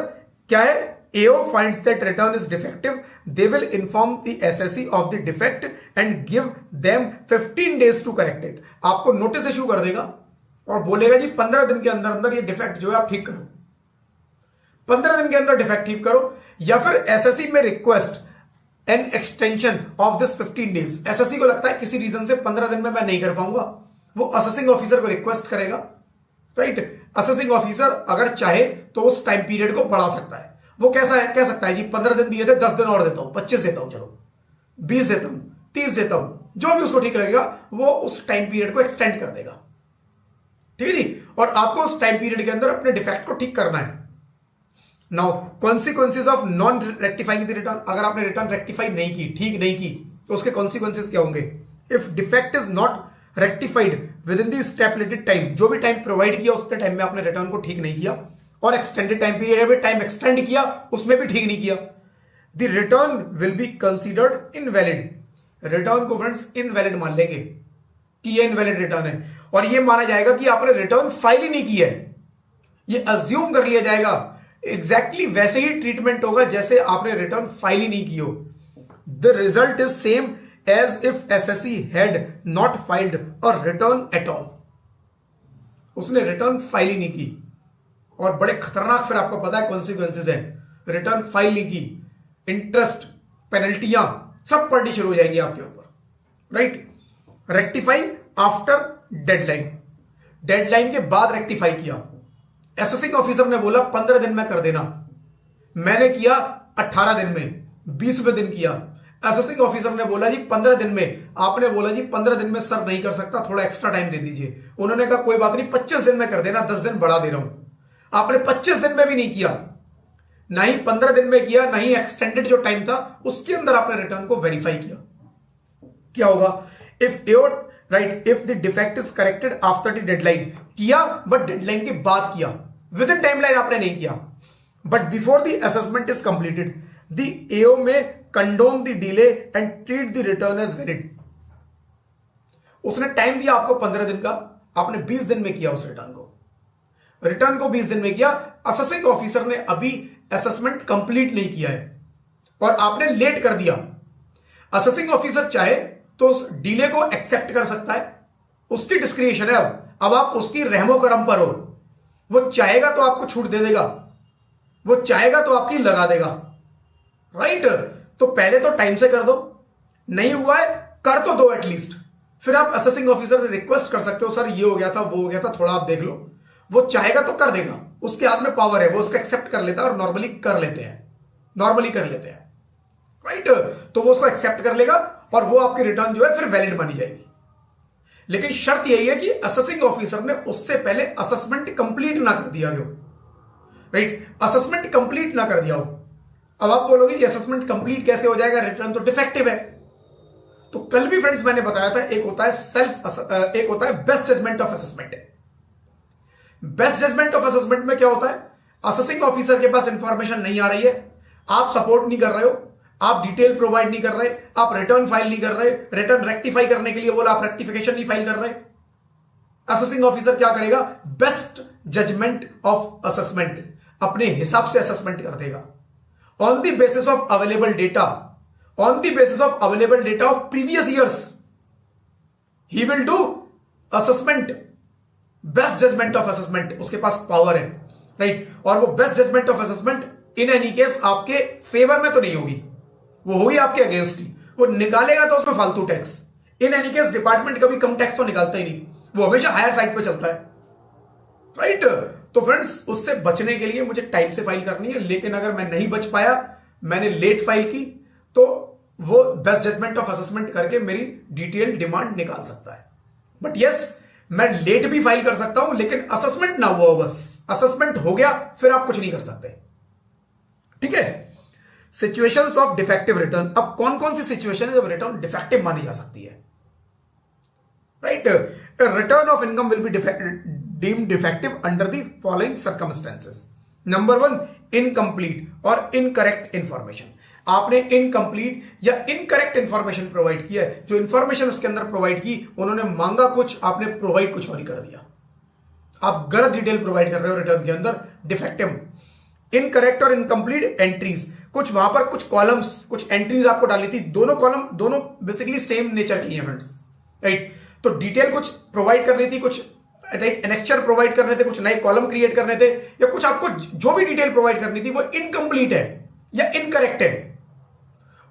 क्या है? AO finds that return is defective, they will inform the SSC of the defect and give them 15 days to correct it. आपको नोटिस इशू कर देगा और बोलेगा जी 15 दिन के अंदर अंदर ये डिफेक्ट जो है आप ठीक करो, 15 दिन के अंदर डिफेक्ट ठीक करो, या फिर एसएससी में request an extension of this 15 days. SSC को लगता है किसी रीजन से 15 दिन में मैं नहीं कर पाऊंगा, वो असेसिंग ऑफिसर को रिक्वेस्ट करेगा, राइट। असेसिंग ऑफिसर अगर चाहे तो उस टाइम पीरियड को बढ़ा सकता है। वो कैसा है, कह सकता है जी 15 दिन दिए थे, 10 दिन और देता हूं, 25 देता हूं, चलो 20 देता हूं, 30 देता हूं, जो भी उसको ठीक लगेगा वो उस टाइम पीरियड को एक्सटेंड कर देगा, ठीक है जी। और आपको उस टाइम पीरियड के अंदर अपने डिफेक्ट को ठीक करना है। Now consequences of non rectifying the return, अगर आपने रिटर्न रेक्टिफाई नहीं की, ठीक नहीं की, तो उसके कॉन्सिक्वेंसेज क्या होंगे? If defect is not rectified within the stipulated time, जो भी टाइम प्रोवाइड किया उसके टाइम में आपने रिटर्न को ठीक नहीं किया, और एक्सटेंडेड टाइम पीरियड में टाइम एक्सटेंड किया उसमें भी ठीक नहीं किया, the return will be considered invalid. Return को फ्रेंड्स इनवैलिड मान लेंगे कि ये इनवैलिड रिटर्न है, और ये माना जाएगा कि आपने रिटर्न फाइल ही नहीं की है, ये अज्यूम कर लिया जाएगा एग्जैक्टली वैसे ही ट्रीटमेंट होगा जैसे आपने रिटर्न फाइल ही नहीं की हो। The result is same as if assessee had not filed a return at all. उसने रिटर्न फाइल ही नहीं की और बड़े खतरनाक फिर आपको पता है कॉन्सिक्वेंसेज है। रिटर्न फाइल नहीं की, इंटरेस्ट, पेनल्टियां सब पड़नी शुरू हो जाएंगी आपके ऊपर, right. Rectify after deadline, deadline के बाद रेक्टिफाई किया। असेसिंग ऑफिसर ने बोला 15 दिन में कर देना, मैंने किया 18 दिन में, 20वें दिन किया। असेसिंग ऑफिसर ने बोला जी 15 दिन में, आपने बोला जी 15 दिन में सर नहीं कर सकता, थोड़ा एक्स्ट्रा टाइम दे दीजिए। उन्होंने कहा कोई बात नहीं 25 दिन में कर देना, 10 दिन बढ़ा दे रहा हूं। आपने 25 दिन में भी नहीं किया, ना ही 15 दिन में किया, ना ही एक्सटेंडेड जो टाइम था उसके अंदर आपने रिटर्न को वेरीफाई किया। क्या होगा? If your right, if the defect is corrected after the deadline, किया बट डेडलाइन के बाद किया, विद इन टाइमलाइन आपने नहीं किया, but before the assessment is completed, the AO may condone the delay and treat the return as valid. उसने time दिया आपको 15 दिन का, आपने 20 दिन में किया उस रिटर्न को 20 दिन में किया। असेसिंग ऑफिसर ने अभी असेसमेंट कंप्लीट नहीं किया है और आपने लेट कर दिया। असेसिंग ऑफिसर चाहे तो उस डिले को एक्सेप्ट कर सकता है, उसकी डिस्क्रिप्शन है। अब आप उसकी रहमो करम पर हो, वो चाहेगा तो आपको छूट दे देगा, वो चाहेगा तो आपकी लगा देगा, राइट। तो पहले तो टाइम से कर दो, नहीं हुआ है कर तो दो एटलीस्ट, फिर आप असेसिंग ऑफिसर से रिक्वेस्ट कर सकते हो सर ये हो गया था, वो हो गया था, थोड़ा आप देख लो। वो चाहेगा तो कर देगा, उसके हाथ में पावर है, वो उसको एक्सेप्ट कर लेता है और नॉर्मली कर लेते हैं, राइट। तो वो उसको एक्सेप्ट कर लेगा और वो आपकी रिटर्न जो है फिर वैलिड मानी जाएगी। लेकिन शर्त यही है कि असेसिंग ऑफिसर ने उससे पहले असेसमेंट कंप्लीट ना कर दिया हो, राइट। असेसमेंट कंप्लीट ना कर दिया हो। अब आप बोलोगे कि असेसमेंट कंप्लीट कैसे हो जाएगा, रिटर्न तो डिफेक्टिव है। तो कल भी फ्रेंड्स मैंने बताया था, एक होता है best judgment of assessment. Best judgment of assessment में क्या होता है? असेसिंग ऑफिसर के पास इंफॉर्मेशन नहीं आ रही है, आप सपोर्ट नहीं कर रहे हो, आप डिटेल प्रोवाइड नहीं कर रहे, आप रिटर्न फाइल नहीं कर रहे, रिटर्न रेक्टिफाई करने के लिए बोला आप रेक्टिफिकेशन नहीं फाइल कर रहे। असेसिंग ऑफिसर क्या करेगा? बेस्ट जजमेंट ऑफ असेसमेंट, अपने हिसाब से असेसमेंट कर देगा on the basis of available data, on the basis of available data of previous years he will do assessment, best judgment of assessment. उसके पास पावर है, राइट। और वो best judgment of assessment in any case आपके favour में तो नहीं होगी, वो होगी आपके अगेंस्ट ही। वो निकालेगा तो उसमें फालतू टैक्स। इन एनी केस डिपार्टमेंट कभी कम टैक्स तो निकालता ही नहीं, वो हमेशा हायर साइड पे चलता है, राइट। तो फ्रेंड्स उससे बचने के लिए मुझे टाइम से फाइल करनी है, लेकिन अगर मैं नहीं बच पाया, मैंने लेट फाइल की, तो वो बेस्ट जजमेंट ऑफ असेसमेंट करके मेरी डिटेल डिमांड निकाल सकता है। बट यस, मैं लेट भी फाइल कर सकता हूं, लेकिन असेसमेंट ना हुआ हो, बस असेसमेंट हो गया फिर आप कुछ नहीं कर सकते, ठीक है। सिचुएशंस ऑफ डिफेक्टिव रिटर्न, अब कौन कौन सी सिचुएशन है जब रिटर्न डिफेक्टिव मानी जा सकती है, right. Return of income will be deemed defective under the following circumstances. Number 1, incomplete और incorrect information. आपने इनकम्प्लीट या इनकरेक्ट इंफॉर्मेशन प्रोवाइड किया है, जो इंफॉर्मेशन उसके अंदर प्रोवाइड की, उन्होंने मांगा कुछ, आपने प्रोवाइड कुछ और ही कर दिया, आप गलत डिटेल प्रोवाइड कर रहे हो रिटर्न के अंदर, डिफेक्टिव। इनकरेक्ट और इनकम्प्लीट एंट्रीज, कुछ वहां पर कुछ कॉलम्स, कुछ एंट्रीज आपको डाली थी, दोनों कॉलम दोनों बेसिकली सेम नेचर की है फ्रेंड्स, राइट। तो डिटेल कुछ प्रोवाइड करनी थी, कुछ राइट एनेक्चर प्रोवाइड करने थे, कुछ नए कॉलम क्रिएट करने थे, या कुछ आपको जो भी डिटेल प्रोवाइड करनी थी वो इनकम्प्लीट है या इनकरेक्ट है,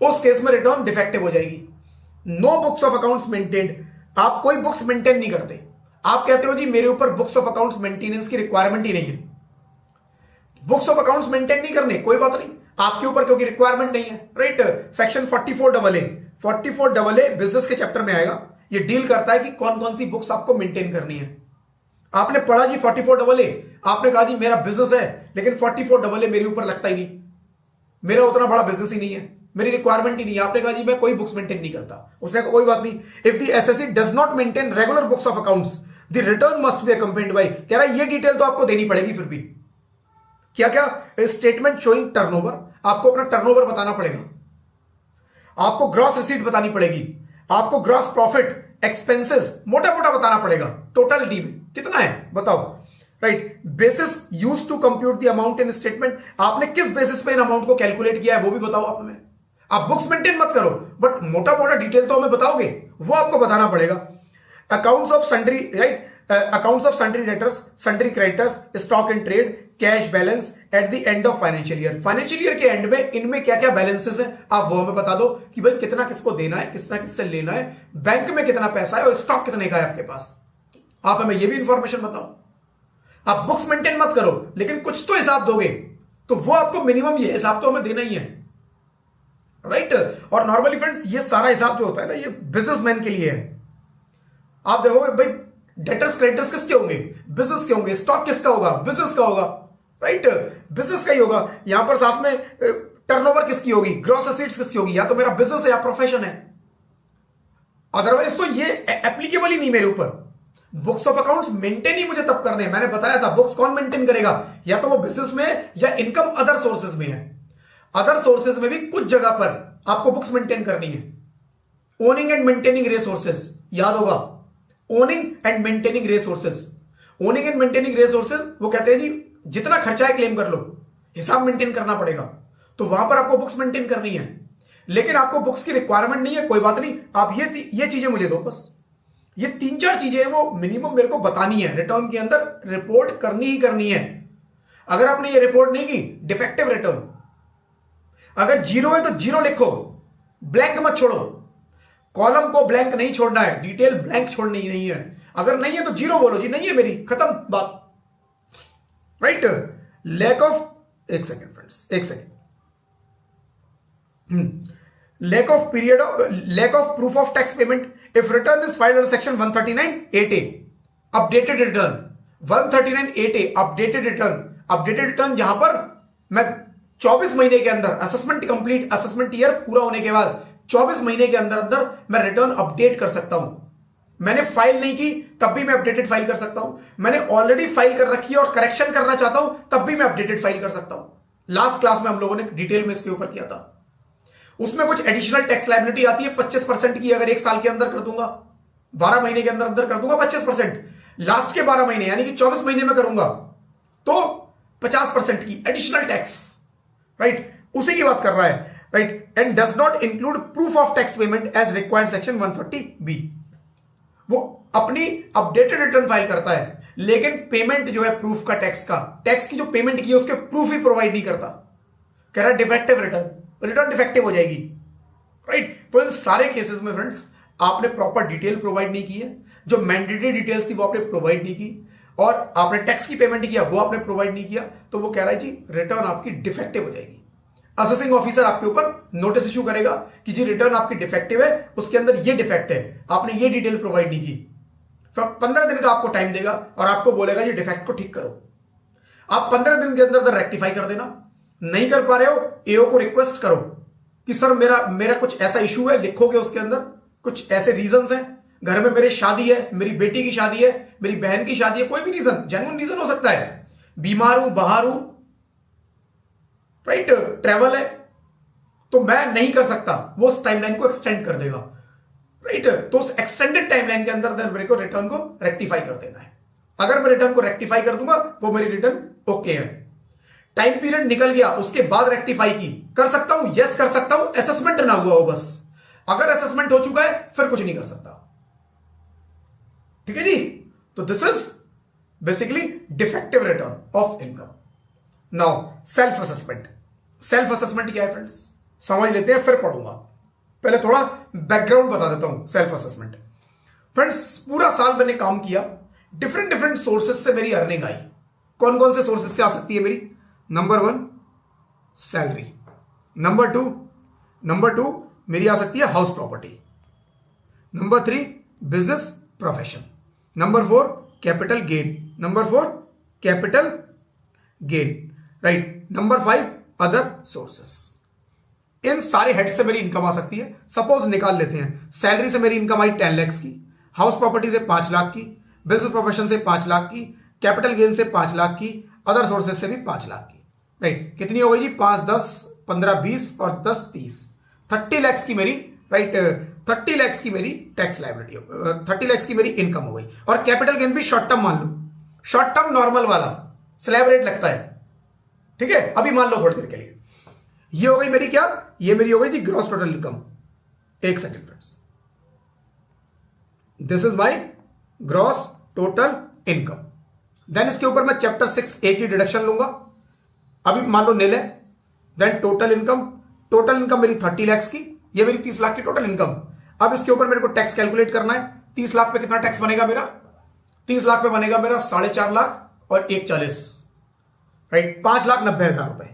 उस केस में रिटर्न डिफेक्टिव हो जाएगी। No books of accounts maintained, आप कोई बुक्स मेंटेन नहीं करते, आप कहते हो जी मेरे ऊपर बुक्स ऑफ अकाउंट्स मेंटेनेंस की रिक्वायरमेंट ही नहीं है, बुक्स ऑफ अकाउंट्स मेंटेन नहीं करने, कोई बात नहीं आपके ऊपर, क्योंकि रिक्वायरमेंट नहीं है, राइट। सेक्शन 44AA बिजनेस के चैप्टर में आएगा, ये डील करता है कि कौन कौन सी बुक्स आपको मेंटेन करनी है। आपने पढ़ा जी 44AA, आपने कहा जी मेरा बिजनेस है, लेकिन 44AA मेरे ऊपर लगता ही नहीं, मेरा उतना बड़ा बिजनेस ही नहीं है, मेरी रिक्वायरमेंट ही नहीं है। आपने कहा जी मैं कोई बुक्स मेंटेन नहीं करता, उसने कहा कोई बात नहीं, if the SSC does not maintain regular books of accounts the return must be accompanied by, कह रहा है ये डिटेल तो आपको देनी पड़ेगी फिर भी, क्या क्या? स्टेटमेंट शोइंग टर्नओवर, आपको अपना टर्नओवर बताना पड़ेगा, आपको ग्रॉस रिसीट बतानी पड़ेगी, आपको ग्रॉस प्रॉफिट, एक्सपेंसेस मोटा मोटा बताना पड़ेगा, टोटलिटी में कितना है बताओ, right. Basis use to compute the amount in statement, आपने किस बेसिस पे इन अमाउंट को कैलकुलेट किया है वो भी बताओ आप हमें। आप बुक्स मेंटेन मत करो, बट मोटा मोटा डिटेल तो हमें बताओगे, वो आपको बताना पड़ेगा। Accounts of sundry, right, accounts of sundry debtors, sundry creditors, stock in trade, cash balance at the end of financial year. Financial year के एंड में इनमें क्या क्या बैलेंसेस हैं आप वो हमें बता दो कि भाई कितना किसको देना है, कितना किससे लेना है, बैंक में कितना पैसा है और स्टॉक कितने का है आपके पास। आप हमें ये भी इंफॉर्मेशन बताओ। आप बुक्स मेंटेन मत करो लेकिन कुछ तो हिसाब दोगे, तो वो आपको मिनिमम ये हिसाब तो हमें देना ही है, राइट। और नॉर्मली फ्रेंड्स ये सारा हिसाब जो होता है ना ये बिजनेसमैन के लिए है। आप देखोगे भाई डेटर्स क्रेडिटर्स किसके होंगे, बिजनेस के होंगे, स्टॉक किसका होगा, बिजनेस का होगा, राइट, बिजनेस का ही होगा। यहां पर साथ में टर्नओवर किसकी होगी, ग्रॉस एसेट्स किसकी होगी, या तो मेरा बिजनेस है या प्रोफेशन है। अदरवाइज तो ये एप्लीकेबल ही नहीं मेरे ऊपर। बुक्स ऑफ अकाउंट्स मेंटेन ही मुझे तब करने हैं। मैंने बताया था बुक्स कौन मेंटेन करेगा, या तो वो बिजनेस में है या इनकम अदर सोर्सेज में है। अदर सोर्सेज में भी कुछ जगह पर आपको बुक्स मेंटेन करनी है। ओनिंग एंड मेंटेनिंग रिसोर्सेज याद होगा, owning and maintaining resources. Owning and maintaining resources वो कहते हैं जी जितना खर्चा है क्लेम कर लो, हिसाब मेंटेन करना पड़ेगा, तो वहां पर आपको बुक्स मेंटेन करनी है। लेकिन आपको बुक्स की रिक्वायरमेंट नहीं है, कोई बात नहीं, आप ये चीजें मुझे दो बस। ये 3-4 चीजें हैं वो मिनिमम मेरे को बतानी है, रिटर्न के अंदर रिपोर्ट करनी ही करनी है। अगर आपने ये रिपोर्ट नहीं की, डिफेक्टिव रिटर्न। अगर जीरो है तो जीरो लिखो, ब्लैंक मत छोड़ो। कॉलम को ब्लैंक नहीं छोड़ना है, डिटेल ब्लैंक छोड़नी नहीं है। अगर नहीं है तो जीरो बोलो जी, नहीं है मेरी, खत्म बात, राइट। लैक ऑफ, एक सेकेंड फ्रेंड्स, एक second, lack of period of, lack of proof of tax payment if return is filed under section 139(8)(a) updated return. 139(8)(a) updated return. Updated return जहां पर मैं 24 महीने के अंदर असेसमेंट कंप्लीट, असेसमेंट ईयर पूरा होने के बाद 24 महीने के अंदर अंदर मैं रिटर्न अपडेट कर सकता हूं। मैंने फाइल नहीं की तब भी मैं अपडेटेड फाइल कर सकता हूं। मैंने ऑलरेडी फाइल कर रखी है और करेक्शन करना चाहता हूं तब भी मैं अपडेटेड फाइल कर सकता हूं। लास्ट क्लास में हम लोगों ने डिटेल में इसके ऊपर किया था। उसमें कुछ एडिशनल टैक्स लायबिलिटी आती है 25% की, अगर 1 साल के अंदर कर दूंगा, 12 महीने के अंदर अंदर कर दूंगा 25%, लास्ट के 12 महीने यानी कि 24 महीने में करूंगा तो 50% की एडिशनल टैक्स, राइट, उसी की बात कर रहा है, right. And does not include proof of tax payment as required section 140(b)। वो अपनी अपडेटेड रिटर्न फाइल करता है लेकिन पेमेंट जो है प्रूफ का, टैक्स की जो पेमेंट की है उसके प्रूफ ही प्रोवाइड नहीं करता। कह रहा है डिफेक्टिव रिटर्न, रिटर्न डिफेक्टिव हो जाएगी, राइट। तो इन सारे केसेस में फ्रेंड्स आपने प्रॉपर डिटेल प्रोवाइड नहीं की है, जो मैंडेटरी डिटेल्स थी वो आपने प्रोवाइड नहीं की, और आपने टैक्स की पेमेंट किया वो आपने प्रोवाइड नहीं किया, तो वो कह रहा है जी रिटर्न आपकी डिफेक्टिव हो जाएगी। असेसिंग ऑफिसर आपके ऊपर नोटिस इशू करेगा कि जी रिटर्न आपकी डिफेक्टिव है, उसके अंदर ये डिफेक्ट है, आपने ये डिटेल प्रोवाइड नहीं की। फिर 15 दिन का आपको टाइम देगा और आपको बोलेगा ये डिफेक्ट को ठीक करो। आप 15 दिन के अंदर रेक्टिफाई कर देना। नहीं कर पा रहे हो, एओ को रिक्वेस्ट करो कि सर मेरा कुछ ऐसा इशू है, लिखोगे उसके अंदर कुछ ऐसे रीजंस हैं, घर में मेरी शादी है, मेरी बेटी की शादी है, मेरी बहन की शादी है, कोई भी रीजन, जेन्युइन रीजन हो सकता है, बीमार हूं, बाहर हूं, राइट, ट्रेवल है, तो मैं नहीं कर सकता, वो उस टाइमलाइन को एक्सटेंड कर देगा, राइट। तो उस एक्सटेंडेड टाइमलाइन के अंदर मेरे को रिटर्न को रेक्टिफाई कर देना है। अगर मैं रिटर्न को रेक्टिफाई कर दूंगा वो मेरी रिटर्न ओके है। टाइम पीरियड निकल गया उसके बाद रेक्टिफाई की कर सकता हूं, यस कर सकता हूं, असेसमेंट ना हुआ हो बस। अगर असेसमेंट हो चुका है फिर कुछ नहीं कर सकता, ठीक है जी। तो this is basically defective return of income. Now self assessment. Self assessment क्या है फ्रेंड्स समझ लेते हैं, फिर पढ़ूंगा। पहले थोड़ा बैकग्राउंड बता देता हूं सेल्फ असेसमेंट। फ्रेंड्स पूरा साल मैंने काम किया, डिफरेंट सोर्सेस से मेरी अर्निंग आई। कौन कौन से सोर्सेस से आ सकती है मेरी? नंबर 1 सैलरी, नंबर टू मेरी आ सकती है house property, number 3 business profession, number 4 capital gain, right, number 5 other sources. इन सारे हेड से मेरी इनकम आ सकती है। सपोज निकाल लेते हैं, सैलरी से मेरी इनकम आई 10 लाख की, हाउस प्रॉपर्टी से 5 लाख की, बिजनेस प्रोफेशन से 5 लाख की, कैपिटल गेन से 5 लाख की, अदर सोर्सेज से भी 5 लाख की, राइट। कितनी हो गई जी? 5, 10, 15, 20 और 10, 30, 30 लैक्स की मेरी, राइट, 30 लैक्स की मेरी टैक्स लायबिलिटी हो गई, 30 लैक्स की मेरी इनकम हो गई। और कैपिटल गेन भी शॉर्ट टर्म मान लो, शॉर्ट टर्म नॉर्मल वाला स्लैब रेट लगता है, ठीक है, अभी मान लो थोड़ी देर के लिए। ये हो गई मेरी क्या? ये मेरी हो गई थी ग्रॉस टोटल इनकम। एक second friends, this is my gross total income. Then इसके ऊपर मैं चैप्टर 6A की डिडक्शन लूंगा, अभी मान लो नील है। देन टोटल इनकम मेरी 30 लाख की, ये मेरी 30 लाख की टोटल इनकम। अब इसके ऊपर मेरे को टैक्स कैलकुलेट करना है। 30 लाख पे कितना टैक्स बनेगा मेरा? 30 लाख पे बनेगा मेरा 4.5 लाख और 140, राइट, 5,90,000 रुपए,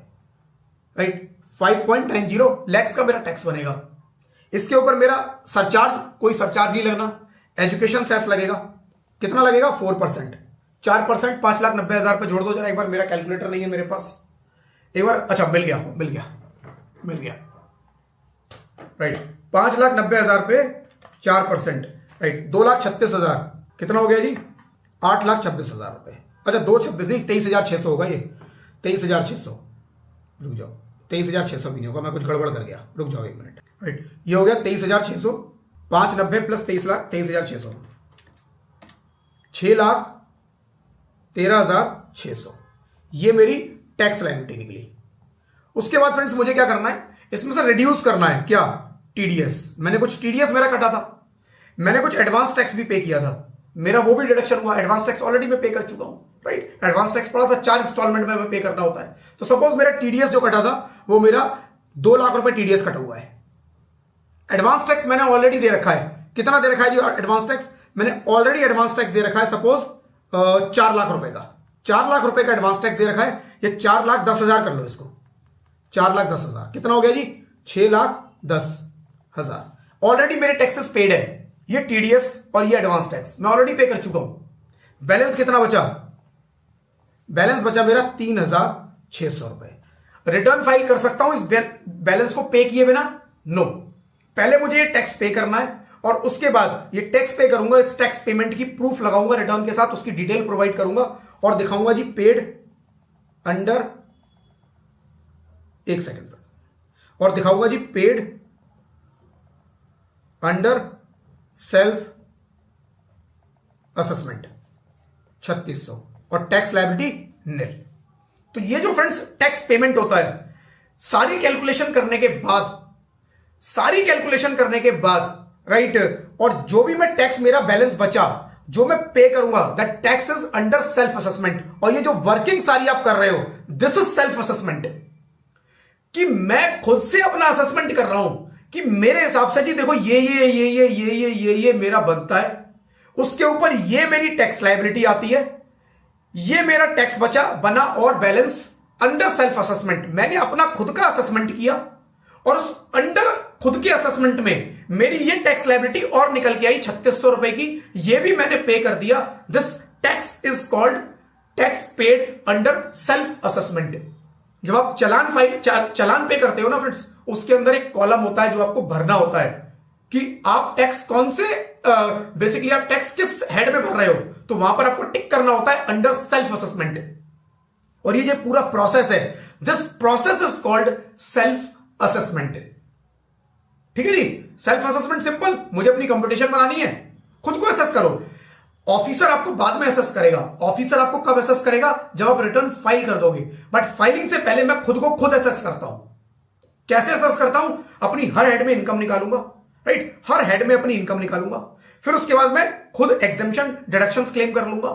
राइट, 5.90 लैक्स का मेरा टैक्स बनेगा। इसके ऊपर मेरा सरचार्ज, कोई सरचार्ज नहीं लगना, एजुकेशन सेस लगेगा, कितना लगेगा? 4%, 4%, 5,90,000 पे जोड़ दो जरा एक बार, मेरा कैलकुलेटर नहीं है मेरे पास, एक बार। अच्छा, मिल गया, राइट, 5,90,000 पे 4%, राइट, 2,36,000, कितना हो गया जी? 8,26,000 रुपए। अच्छा, 2,26 नहीं, 23,600 होगा ये, 23,600, रुक जाओ, 23,600 भी नहीं होगा, मैं कुछ गड़बड़ कर गया, रुक जाओ एक मिनट, राइट, ये हो गया 23,600, 590 प्लस 23,600, 6,13,600, ये मेरी टैक्स लायबिलिटी निकली। उसके बाद फ्रेंड्स मुझे क्या करना है, इसमें से रिड्यूस करना है क्या? टीडीएस। मैंने कुछ टीडीएस मेरा कटा था, मैंने कुछ एडवांस टैक्स भी पे किया था, मेरा वो भी डिडक्शन हुआ। एडवांस टैक्स ऑलरेडी मैं पे कर चुका हूं, राइट, एडवांस टैक्स पड़ा था, 4 इंस्टॉलमेंट में पे करना होता है। तो सपोज मेरा टीडीएस जो कटा था वो मेरा 2 लाख रुपए टीडीएस कटा हुआ है। एडवांस टैक्स मैंने ऑलरेडी दे रखा है, कितना दे रखा है जी एडवांस टैक्स? मैंने ऑलरेडी एडवांस टैक्स दे रखा है, सपोज 4 लाख रुपए का, 4 लाख रुपए का एडवांस टैक्स दे रखा है। ये 4,10,000 कर लो इसको, 4,10,000 कितना हो गया जी? 6,10,000 ऑलरेडी मेरे टैक्सेस पेड है, ये टीडीएस और ये एडवांस टैक्स मैं ऑलरेडी पे कर चुका हूं। बैलेंस कितना बचा? बैलेंस बचा मेरा 3,600 रुपए। रिटर्न फाइल कर सकता हूं इस बैलेंस को पे किए बिना? नो, पहले मुझे ये टैक्स पे करना है और उसके बाद ये टैक्स पे करूंगा, इस टैक्स पेमेंट की प्रूफ लगाऊंगा रिटर्न के साथ, उसकी डिटेल प्रोवाइड करूंगा और दिखाऊंगा जी पेड अंडर, एक सेकंड, और दिखाऊंगा जी पेड अंडर सेल्फ असेसमेंट 3,600 और टैक्स लायबिलिटी निल। तो ये जो फ्रेंड्स टैक्स पेमेंट होता है, सारी कैलकुलेशन करने के बाद, राइट, और जो भी मैं टैक्स, मेरा बैलेंस बचा जो मैं पे करूंगा, that tax is under self assessment. और ये जो वर्किंग सारी आप कर रहे हो, दिस इज सेल्फ असेसमेंट, कि मैं खुद से अपना असेसमेंट कर रहा हूं कि मेरे हिसाब से जी देखो ये मेरा बनता है, उसके ऊपर ये मेरी टैक्स लायबिलिटी आती है, ये मेरा टैक्स बना और बैलेंस अंडर सेल्फ असेसमेंट। मैंने अपना खुद का असेसमेंट किया और उस अंडर खुद के असेसमेंट में मेरी ये टैक्स लायबिलिटी और निकल के आई 3,600 रुपए की, ये भी मैंने पे कर दिया। This tax is called tax paid under self assessment. जब आप चालान पे करते हो ना फ्रेंड्स, उसके अंदर एक कॉलम होता है जो आपको भरना होता है कि आप टैक्स कौन से, बेसिकली आप टैक्स किस हेड में भर रहे हो, तो वहां पर आपको टिक करना होता है अंडर सेल्फ असेसमेंट। और ये जो पूरा प्रोसेस है, this process is called self assessment. ठीक है जी, सेल्फ असेसमेंट सिंपल, मुझे अपनी कंपटीशन बनानी है, खुद को असेस करो। ऑफिसर आपको बाद में असेस करेगा। ऑफिसर आपको कब असेस करेगा? जब आप रिटर्न फाइल कर दोगे। बट फाइलिंग से पहले मैं खुद को खुद असेस करता हूं। कैसे असेस करता हूं? अपनी हर हेड में इनकम निकालूंगा, राइट, हर हेड में अपनी इनकम निकालूंगा, फिर उसके बाद मैं खुद एग्जेम्पशन डिडक्शंस क्लेम कर लूंगा,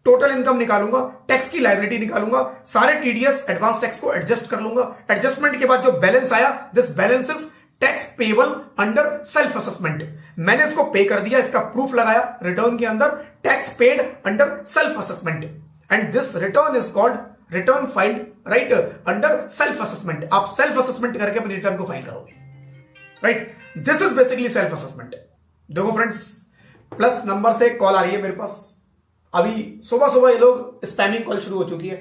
टोटल इनकम निकालूंगा, टैक्स की लायबिलिटी निकालूंगा, सारे टीडीएस एडवांस टैक्स को एडजस्ट कर लूंगा। एडजस्टमेंट के बाद जो बैलेंस आया, this balance is tax payable under self assessment. मैंने इसको पे कर दिया, इसका प्रूफ लगाया रिटर्न के अंदर, tax paid under self assessment, and this return is called return filed, right, under self assessment. आप सेल्फ असेसमेंट करके अपनी रिटर्न को फाइल करोगे, right. This is basically self assessment. देखो फ्रेंड्स, प्लस नंबर से कॉल आ रही है मेरे पास। अभी सुबह सुबह ये लोग स्पैमिंग कॉल शुरू हो चुकी है।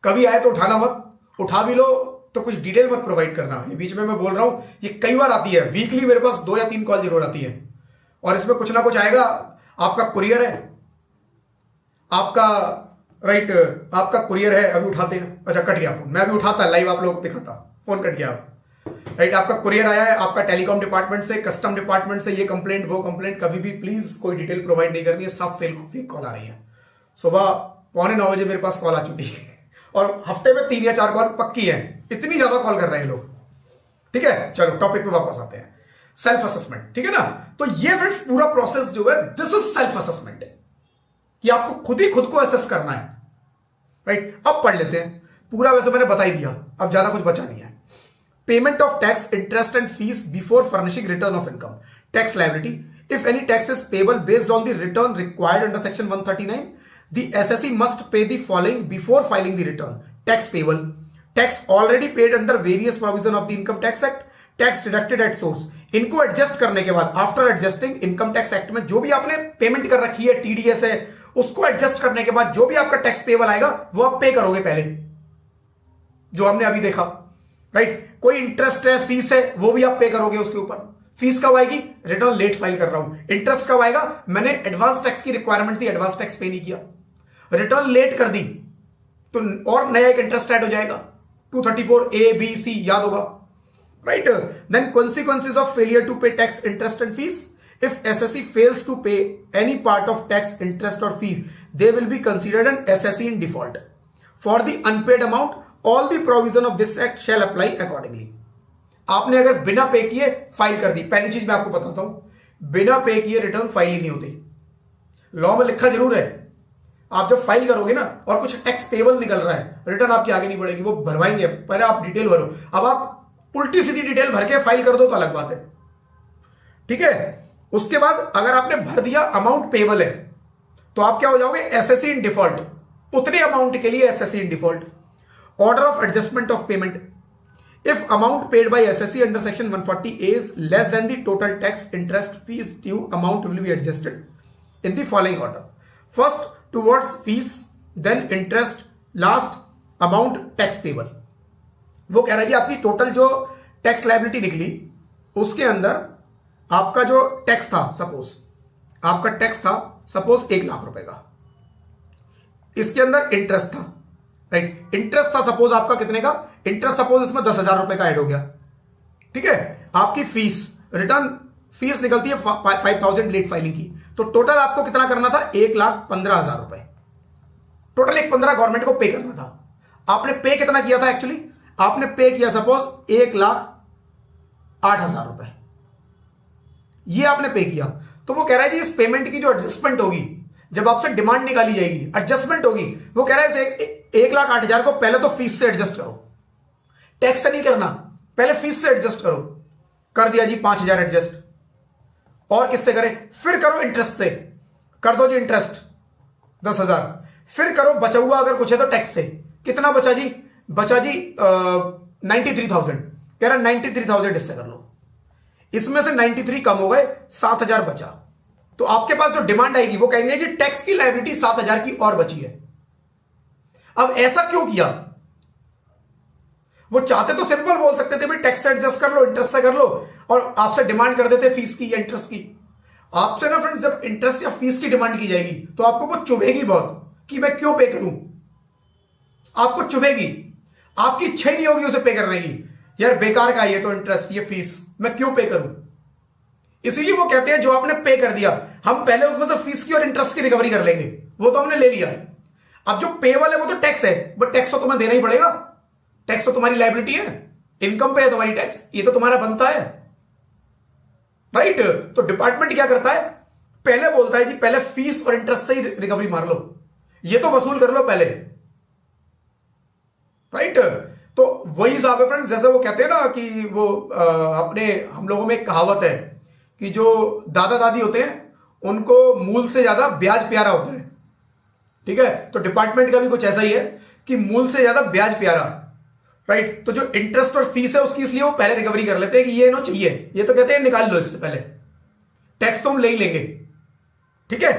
कभी आए तो उठाना मत, उठा भी लो तो कुछ डिटेल मत प्रोवाइड करना। ये बीच में मैं बोल रहा हूं, ये कई बार आती है, वीकली मेरे पास 2 या 3 कॉल जरूर आती है, और इसमें कुछ ना कुछ आएगा। आपका कुरियर है, आपका, राइट, आपका कुरियर है, अभी उठाते हैं, अच्छा कट गया फोन, मैं अभी उठाता लाइव आप लोगों को दिखाता, फोन कट गया, राइट। आपका कुरियर आया है, आपका टेलीकॉम डिपार्टमेंट से, कस्टम डिपार्टमेंट से, ये कंप्लेंट वो कंप्लेंट, कभी भी प्लीज कोई डिटेल प्रोवाइड नहीं करनी है, सब फेक कॉल आ रही है। सुबह 8:45 बजे मेरे पास कॉल आ चुकी है, और हफ्ते में 3 या 4 कॉल पक्की है, इतनी ज्यादा कॉल कर रहे हैं लोग। ठीक है, चलो टॉपिक पे वापस आते हैं, सेल्फ असेसमेंट, ठीक है ना। तो ये फ्रेंड्स पूरा प्रोसेस जो है, दिस इज सेल्फ असेसमेंट। कि आपको खुद ही खुद को असेस करना है, राइट। अब पढ़ लेते हैं पूरा, वैसे मैंने बता ही दिया, अब ज्यादा कुछ बचा नहीं है। Payment of tax, interest and fees before furnishing return of income, tax liability. If any tax is payable based on the return required under section 139, the assessee must pay the following before filing the return. Tax payable, tax already paid under various provision of the Income Tax Act, tax deducted at source. इनको adjust करने के बाद, after adjusting income tax act में जो भी आपने payment कर रखी है, टीडीएस है, उसको एडजस्ट करने के बाद जो भी आपका टैक्स पेबल आएगा वो आप पे करोगे पहले, जो हमने अभी देखा, राइट। कोई इंटरेस्ट है, फीस है, वो भी आप पे करोगे उसके ऊपर। फीस कब आएगी? रिटर्न लेट फाइल कर रहा हूं। इंटरेस्ट कब आएगा? मैंने एडवांस टैक्स की रिक्वायरमेंट थी, एडवांस टैक्स पे नहीं किया, रिटर्न लेट कर दी, तो और नया एक इंटरेस्ट ऐड हो जाएगा, 234A B C, याद होगा, राइट। Then consequences of failure to pay tax, interest and fees. If SSC fails to pay any part of tax, interest और fees, they will be considered an SSC in default. For the unpaid amount, all the provision of this act shall apply accordingly. आपने अगर बिना पे किए file कर दी, पहली चीज मैं आपको बताता हूं, बिना पे किए रिटर्न फाइल ही नहीं होती। लॉ में लिखा जरूर है, आप जब फाइल करोगे ना और कुछ टैक्स पेबल निकल रहा है, रिटर्न आपकी आगे नहीं बढ़ेगी, वो भरवाएंगे, पहले आप डिटेल भरो। अब आप उल्टी सीधी डिटेल भर के फाइल कर दो तो अलग बात है, ठीक है। उसके बाद अगर आपने भर दिया अमाउंट पेबल है, तो आप क्या हो जाओगे? एसएससी इन डिफॉल्ट, उतने अमाउंट के लिए SSC in default. Order of adjustment of payment, if amount paid by SSC under section 140A is less than the total tax, interest, fees due, amount will be adjusted in the following order. First towards fees, then interest, last amount tax payable. वो कह रहा है जी आपकी total जो tax liability निकली उसके अंदर आपका जो टैक्स था, सपोज आपका टैक्स था सपोज 1 लाख रुपए का, इसके अंदर इंटरेस्ट था, राइट। इंटरेस्ट था सपोज आपका कितने का? इंटरेस्ट सपोज इसमें 10,000 रुपए का ऐड हो गया, ठीक है। आपकी फीस, रिटर्न फीस निकलती है 5,000 लेट फाइलिंग की, तो टोटल आपको कितना करना था? 1,15,000 रुपए, टोटल 1,15,000 गवर्नमेंट को पे करना था। आपने पे कितना किया था? एक्चुअली आपने पे किया सपोज 1,08,000 रुपए, ये आपने पे किया। तो वो कह रहा है जी इस पेमेंट की जो एडजस्टमेंट होगी, जब आपसे डिमांड निकाली जाएगी, एडजस्टमेंट होगी, वो कह रहा है 1,08,000 को पहले तो फीस से एडजस्ट करो, टैक्स से नहीं करना, पहले फीस से एडजस्ट करो। कर दिया जी 5,000 एडजस्ट, और किससे करें? फिर करो इंटरेस्ट से, कर दो जी इंटरेस्ट 10,000, फिर करो बचा हुआ अगर कुछ है तो टैक्स से। कितना बचा जी? बचा जी 93,000, कह रहा 93,000 इससे कर लो, इसमें से 93 कम हो गए, 7,000 बचा। तो आपके पास जो डिमांड आएगी वो कहेंगे जी टैक्स की लायबिलिटी 7,000 की और बची है। अब ऐसा क्यों किया? वो चाहते तो सिंपल बोल सकते थे भाई टैक्स से एडजस्ट कर लो, इंटरेस्ट से कर लो, और आपसे डिमांड कर देते फीस की या इंटरेस्ट की। आपसे ना फ्रेंड्स जब इंटरेस्ट या फीस की डिमांड की जाएगी तो आपको वो चुभेगी बहुत कि मैं क्यों पे करूं, आपको चुभेगी, आपकी इच्छा ही नहीं होगी उसे पे करने की, यार बेकार का ये तो इंटरेस्ट ये फीस मैं क्यों पे करूं। इसीलिए वो कहते हैं जो आपने पे कर दिया हम पहले उसमें से फीस की और इंटरेस्ट की रिकवरी कर लेंगे, वो तो हमने ले लिया। अब जो पेबल है वो तो टैक्स है, बट टैक्स तो तुम्हें देना ही पड़ेगा, टैक्स तो तुम्हारी लायबिलिटी है, इनकम पे है तुम्हारी टैक्स, ये तो तुम्हारा बनता है, राइट। तो डिपार्टमेंट क्या करता है? पहले बोलता है जी पहले फीस और इंटरेस्ट से ही रिकवरी मार लो, ये तो वसूल कर लो पहले, राइट। तो वही हिसाब है फ्रेंड्स, जैसे वो कहते हैं ना कि वो अपने हम लोगों में एक कहावत है कि जो दादा दादी होते हैं उनको मूल से ज्यादा ब्याज प्यारा होता है, ठीक है। तो डिपार्टमेंट का भी कुछ ऐसा ही है कि मूल से ज्यादा ब्याज प्यारा, राइट। तो जो इंटरेस्ट और फीस है उसकी इसलिए वो पहले रिकवरी कर लेते हैं कि ये नो चाहिए, ये तो कहते हैं निकाल लो इससे पहले, टैक्स तो हम ले ही लेंगे, ठीक है।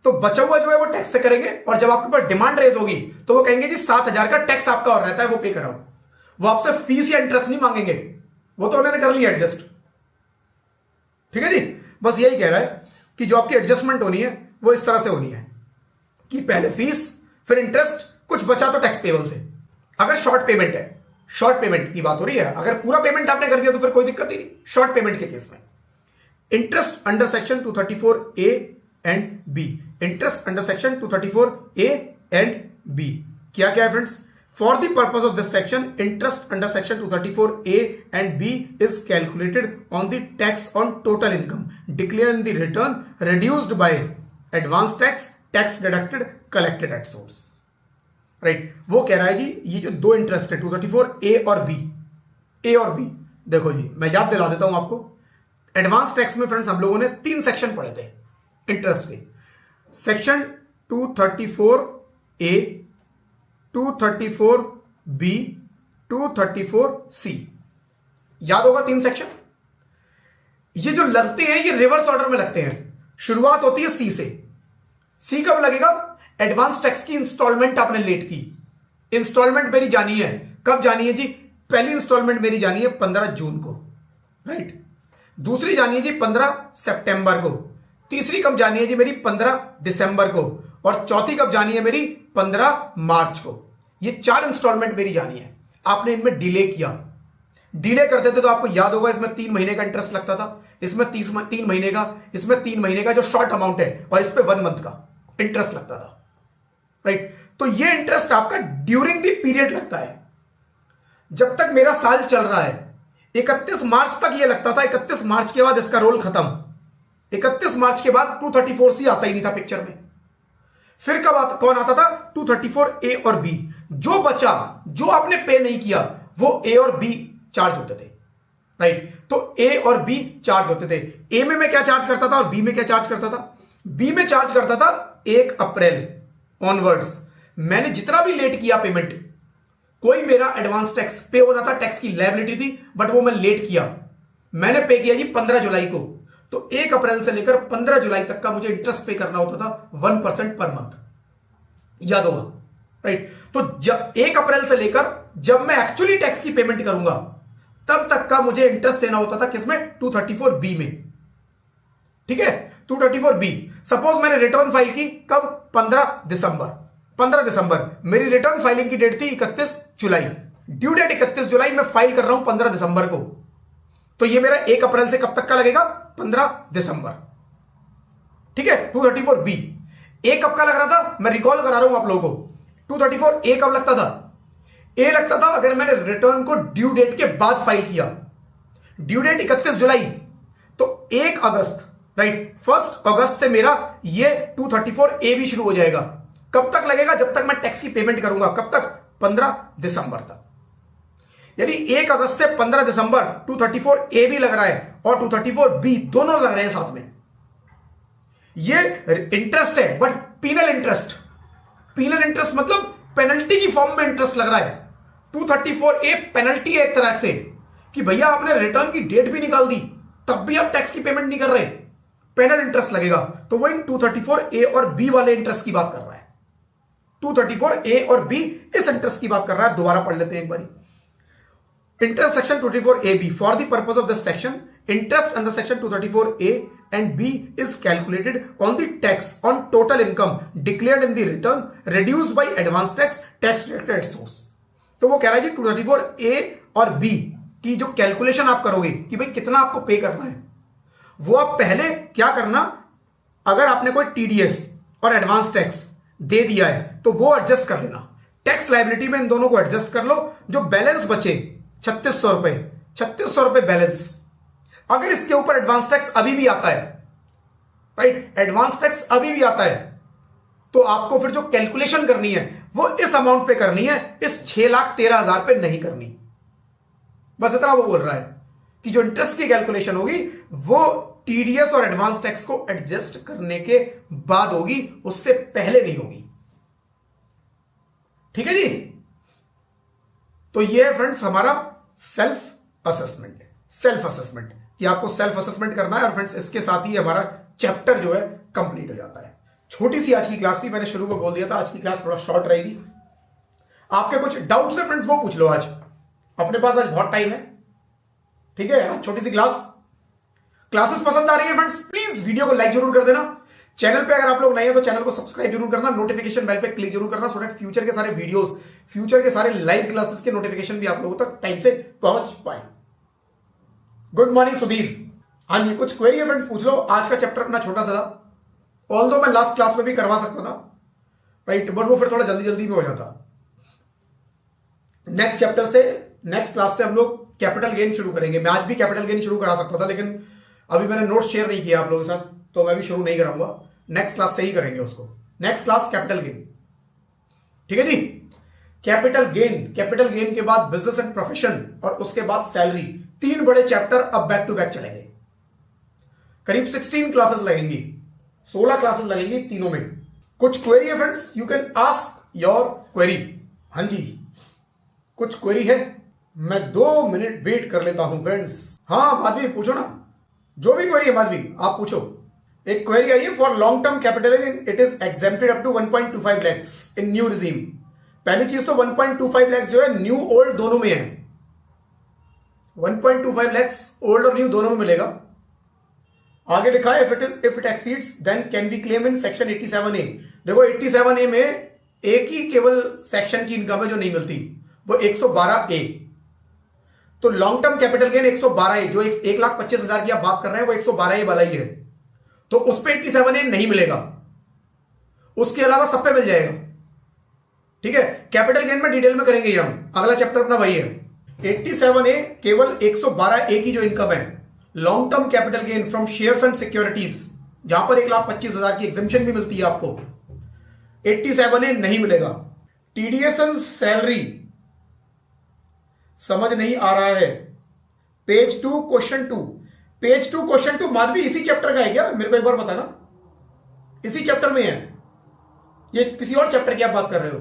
तो बचा हुआ जो है वो टैक्स से करेंगे, और जब आपके पास डिमांड रेज होगी तो वो कहेंगे जी 7,000 का टैक्स आपका और रहता है वो पे कराओ, वो आपसे फीस या इंटरेस्ट नहीं मांगेंगे, वो तो उन्होंने कर लिया एडजस्ट, ठीक है जी। बस यही कह रहा है कि जो आपकी एडजस्टमेंट होनी है वो इस तरह से होनी है कि पहले फीस फिर इंटरेस्ट, कुछ बचा तो टैक्स पेबल से। अगर शॉर्ट पेमेंट है, शॉर्ट पेमेंट की बात हो रही है, अगर पूरा पेमेंट आपने कर दिया तो फिर कोई दिक्कत ही नहीं। शॉर्ट पेमेंट के केस में interest under section 234A and B, interest under section 234A and B क्या क्या है friends? For the purpose of this section, interest under section 234A and B is calculated on the tax on total income declared in the return reduced by advance tax, tax deducted collected at source, right. वो कह रहा है जी ये जो दो interest है 234 ए और B, ए और बी, देखो जी मैं याद दिला देता हूं आपको। एडवांस टैक्स में फ्रेंड्स हम लोगों ने 3 सेक्शन पढ़े थे इंटरेस्ट के। सेक्शन 234 ए, 234 बी, 234 सी, याद होगा 3 सेक्शन। ये जो लगते हैं ये रिवर्स ऑर्डर में लगते हैं। शुरुआत होती है सी से। सी कब लगेगा? एडवांस टैक्स की इंस्टॉलमेंट आपने लेट की, इंस्टॉलमेंट मेरी जानी है, कब जानी है जी? पहली इंस्टॉलमेंट मेरी जानी है 15 जून को, राइट। दूसरी जानी है जी 15 सितंबर को, तीसरी कब जानी है जी मेरी 15 दिसंबर को, और चौथी कब जानी है मेरी 15 मार्च को। ये 4 इंस्टॉलमेंट मेरी जानी है। आपने इनमें डिले किया, डिले करते थे तो आपको याद होगा इसमें 3 महीने का इंटरेस्ट लगता था, इसमें 3 महीने का, इसमें 3 महीने का जो शॉर्ट अमाउंट है, और इस पे 1 मंथ का इंटरेस्ट लगता था, राइट। तो ये इंटरेस्ट आपका ड्यूरिंग द पीरियड लगता है। जब तक मेरा साल चल रहा है 31 मार्च तक ये लगता था, 31 मार्च के बाद इसका रोल खत्म। 31 मार्च के बाद 234C आता ही नहीं था पिक्चर में। फिर कौन आता था? 234 ए और बी। जो बचा, जो आपने पे नहीं किया, वो ए और बी चार्ज होते थे, राइट। तो ए और बी चार्ज होते थे। ए में मैं क्या चार्ज करता था और बी में क्या चार्ज करता था? बी में चार्ज करता था 1 अप्रैल ऑनवर्ड्स। मैंने जितना भी लेट किया पेमेंट, कोई मेरा एडवांस टैक्स पे होना था, टैक्स की लायबिलिटी थी, बट वो मैं लेट किया, मैंने पे किया जी 15 जुलाई को, तो 1 अप्रैल से लेकर 15 जुलाई तक का मुझे इंटरेस्ट पे करना होता था 1% पर मंथ, याद होगा, राइट। तो जब 1 अप्रैल से लेकर जब मैं एक्चुअली टैक्स की पेमेंट करूंगा तब तक का मुझे इंटरेस्ट देना होता था किसमें? 234 बी में, ठीक है। 234 बी। सपोज मैंने रिटर्न फाइल की कब? 15 दिसंबर। 15 दिसंबर मेरी रिटर्न फाइलिंग की डेट थी 31 जुलाई, ड्यू डेट 31 जुलाई, मैं फाइल कर रहा हूं 15 दिसंबर को, तो ये मेरा 1 अप्रैल से कब तक का लगेगा? 15 दिसंबर, ठीक है। 234 बी ए कब का लग रहा था? मैं रिकॉल करा रहा हूं आप लोगों को। 234 ए कब लगता था? ए लगता था अगर मैंने रिटर्न को ड्यू डेट के बाद फाइल किया। ड्यू डेट 31 जुलाई, तो 1 अगस्त, राइट, 1 अगस्त से मेरा ये 234 ए भी शुरू हो जाएगा। कब तक लगेगा? जब तक मैं टैक्स की पेमेंट करूंगा। कब तक? 15 दिसंबर तक। यानी 1 अगस्त से 15 दिसंबर 234 ए भी लग रहा है और 234 बी दोनों लग रहे हैं साथ में। ये इंटरेस्ट है, but penal interest. Penal interest मतलब पेनल्टी की फॉर्म में इंटरेस्ट लग रहा है। 234 ए पेनल्टी है एक तरह से कि भैया आपने रिटर्न की डेट भी निकाल दी तब भी आप टैक्स की पेमेंट नहीं कर रहे, पेनल इंटरेस्ट लगेगा। तो वो इन 234 ए और बी वाले इंटरेस्ट की बात कर रहा है। 234 ए और बी इस इंटरेस्ट की बात कर रहा है। दोबारा पढ़ लेते हैं एक बारी। Interest section 234AB. For the purpose of this section, interest under section 234A and B is calculated on the tax on total income declared in the return reduced by advance tax deducted at source. तो वो कह रहा है जी 234A और B की जो calculation आप करोगे कि भाई कितना आपको पे करना है, वो आप पहले क्या करना, अगर आपने कोई TDS और एडवांस टैक्स दे दिया है तो वो एडजस्ट कर लेना। टैक्स लायबिलिटी में इन दोनों को एडजस्ट कर लो। जो बैलेंस बचे 3600 रुपए, 3600 रुपए बैलेंस, अगर इसके ऊपर एडवांस टैक्स अभी भी आता है, राइट, एडवांस टैक्स अभी भी आता है, तो आपको फिर जो कैलकुलेशन करनी है वो इस अमाउंट पे करनी है, इस 6,13,000 पे नहीं करनी। बस इतना वो बोल रहा है कि जो इंटरेस्ट की कैलकुलेशन होगी वो टीडीएस और एडवांस टैक्स को एडजस्ट करने के बाद होगी, उससे पहले नहीं होगी। ठीक है जी। तो ये है फ्रेंड्स हमारा सेल्फ असेसमेंट, सेल्फ असेसमेंट कि आपको सेल्फ असेसमेंट करना है। और फ्रेंड्स इसके साथ ही हमारा चैप्टर जो है कंप्लीट हो जाता है। छोटी सी आज की क्लास थी, मैंने शुरू में बोल दिया था आज की क्लास थोड़ा शॉर्ट रहेगी। आपके कुछ डाउट्स है फ्रेंड्स वो पूछ लो, आज अपने पास आज बहुत टाइम है। ठीक है, छोटी सी क्लासेस पसंद आ रही है फ्रेंड्स, प्लीज वीडियो को लाइक जरूर कर देना। चैनल पे अगर आप लोग नए हैं तो चैनल को सब्सक्राइब जरूर करना, नोटिफिकेशन बेल पे क्लिक जरूर करना, सो दैट फ्यूचर के सारे वीडियोस, फ्यूचर के सारे लाइव क्लासेस के नोटिफिकेशन भी आप लोगों तक टाइम से पहुंच पाए। Good morning Sudhir. हाँ जी, कुछ क्वेरी है फ्रेंड्स पूछ लो। आज का चैप्टर अपना छोटा सा था, ऑल्दो मैं लास्ट क्लास में भी करवा सकता था, राइट, बट वो फिर थोड़ा जल्दी जल्दी में हो जाता। नेक्स्ट चैप्टर से, नेक्स्ट क्लास से हम लोग कैपिटल गेन शुरू करेंगे। मैं आज भी कैपिटल गेन शुरू करा सकता था, लेकिन अभी मैंने नोट्स शेयर नहीं किया आप लोगों के साथ, तो मैं भी शुरू नहीं कराऊंगा। नेक्स्ट क्लास से ही करेंगे उसको। Next class capital gain. ठीक है जी, कैपिटल गेन के बाद बिजनेस एंड प्रोफेशन और उसके बाद सैलरी, 3 बड़े चैप्टर अब बैक टू बैक चलेंगे। करीब 16 क्लासेस लगेंगी, 16 क्लासेस लगेंगी तीनों में। कुछ क्वेरी है friends, you can ask your query. हाँ जी, कुछ क्वेरी है? मैं 2 मिनट वेट कर लेता हूं फ्रेंड्स। हाँ माधवी पूछो ना, जो भी क्वेरी है माधवी आप पूछो। एक क्वेरी आई है, for long term capital gain it is exempted up to 1.25 lakhs in new regime. पहली चीज तो 1.25 लैक्स जो है न्यू ओल्ड दोनों में है, 1.25 लैक्स ओल्ड और न्यू दोनों में मिलेगा। आगे लिखा है if it exceeds then can be claim in section 87A। देखो 87A में एक ही केवल सेक्शन की इनकम है जो नहीं मिलती, वो 112A। तो long term capital gain 112A, जो 1,25,000 की आप बात कर रहे हैं वो 112A वाला ही है, तो उस पर 87A नहीं मिलेगा, उसके अलावा सब पे मिल जाएगा। ठीक है, कैपिटल गेन में डिटेल में करेंगे हम, अगला चैप्टर अपना वही है। 87A केवल 112A की जो इनकम है, long term capital gain from shares and securities, जहां पर 1,25,000 की एग्जेम्पशन भी मिलती है आपको, 87A नहीं मिलेगा। टीडीएस एंड सैलरी समझ नहीं आ रहा है। Page 2 question 2, page 2 question 2 Madhavi इसी चैप्टर का है क्या? मेरे को एक बार बताना, इसी चैप्टर में है ये, किसी और चैप्टर की आप बात कर रहे हो?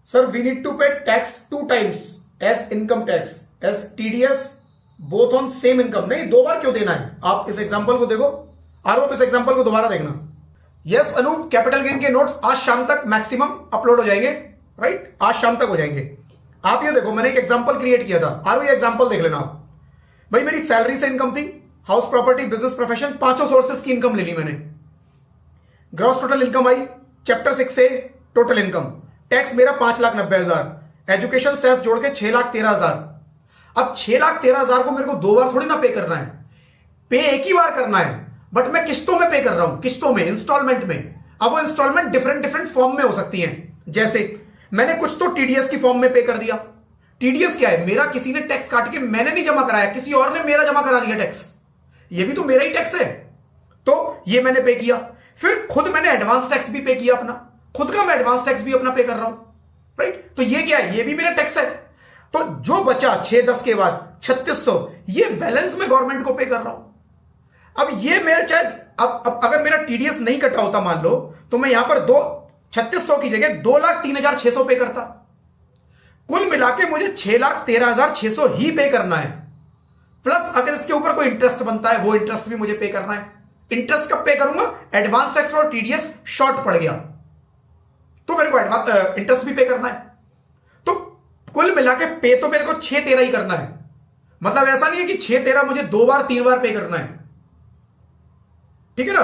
Sir we need to pay tax 2 times as income tax as TDS both on same income. नहीं, 2 बार क्यों देना है? आप इस एग्जांपल को देखो, आरोप इस एग्जांपल को दोबारा देखना। यस अनूप, कैपिटल गेन के नोट्स आज शाम तक मैक्सिमम अपलोड हो जाएंगे, राइट? आज शाम तक हो जाएंगे। आप ये देखो, मैंने एक एग्जांपल क्रिएट किया था, आरो ये एग्जांपल देख लेना आप। भाई मेरी सैलरी से इनकम थी, house property business profession, 5 sources की इनकम ले ली मैंने। ग्रॉस टोटल इनकम आई चैप्टर 6 से, टोटल इनकम टैक्स मेरा 5,90,000, एजुकेशन सेस जोड़ के 6,13,000। अब 6,13,000 को मेरे को 2 बार थोड़ी ना पे करना है, पे एक ही बार करना है, बट मैं किस्तों में पे कर रहा हूं, किस्तों में, इंस्टॉलमेंट में। अब वो इंस्टॉलमेंट डिफरेंट फॉर्म में हो सकती है। जैसे मैंने कुछ तो टीडीएस की फॉर्म में पे कर दिया। टीडीएस क्या है? मेरा किसी ने टैक्स काट के मैंने नहीं जमा कराया, किसी और ने मेरा जमा करा दिया टैक्स, ये भी तो मेरा ही टैक्स है, तो ये मैंने पे किया। फिर खुद मैंने एडवांस टैक्स भी पे किया अपना, खुद का मैं एडवांस टैक्स भी अपना पे कर रहा हूं, राइट? तो ये क्या है? ये भी मेरा टैक्स है। तो जो बचा 6-10 के बाद 3600, ये बैलेंस में गवर्नमेंट को पे कर रहा हूं। अब ये मेरे चाहे अब अगर मेरा टीडीएस नहीं कटा होता मान लो, तो मैं यहां पर 3600 की जगह 2,03,600 पे करता। कुल मिला के मुझे 6,13,600 ही पे करना है, प्लस अगर इसके ऊपर कोई इंटरेस्ट बनता है वो इंटरेस्ट भी मुझे पे करना है। इंटरेस्ट कब पे करूंगा? एडवांस टैक्स और टीडीएस शॉर्ट पड़ गया तो मेरे को एडवांस इंटरेस्ट भी पे करना है। तो कुल मिला के पे तो मेरे को 6,13 ही करना है। मतलब ऐसा नहीं है कि 6,13 मुझे 2 बार 3 बार पे करना है, ठीक है ना?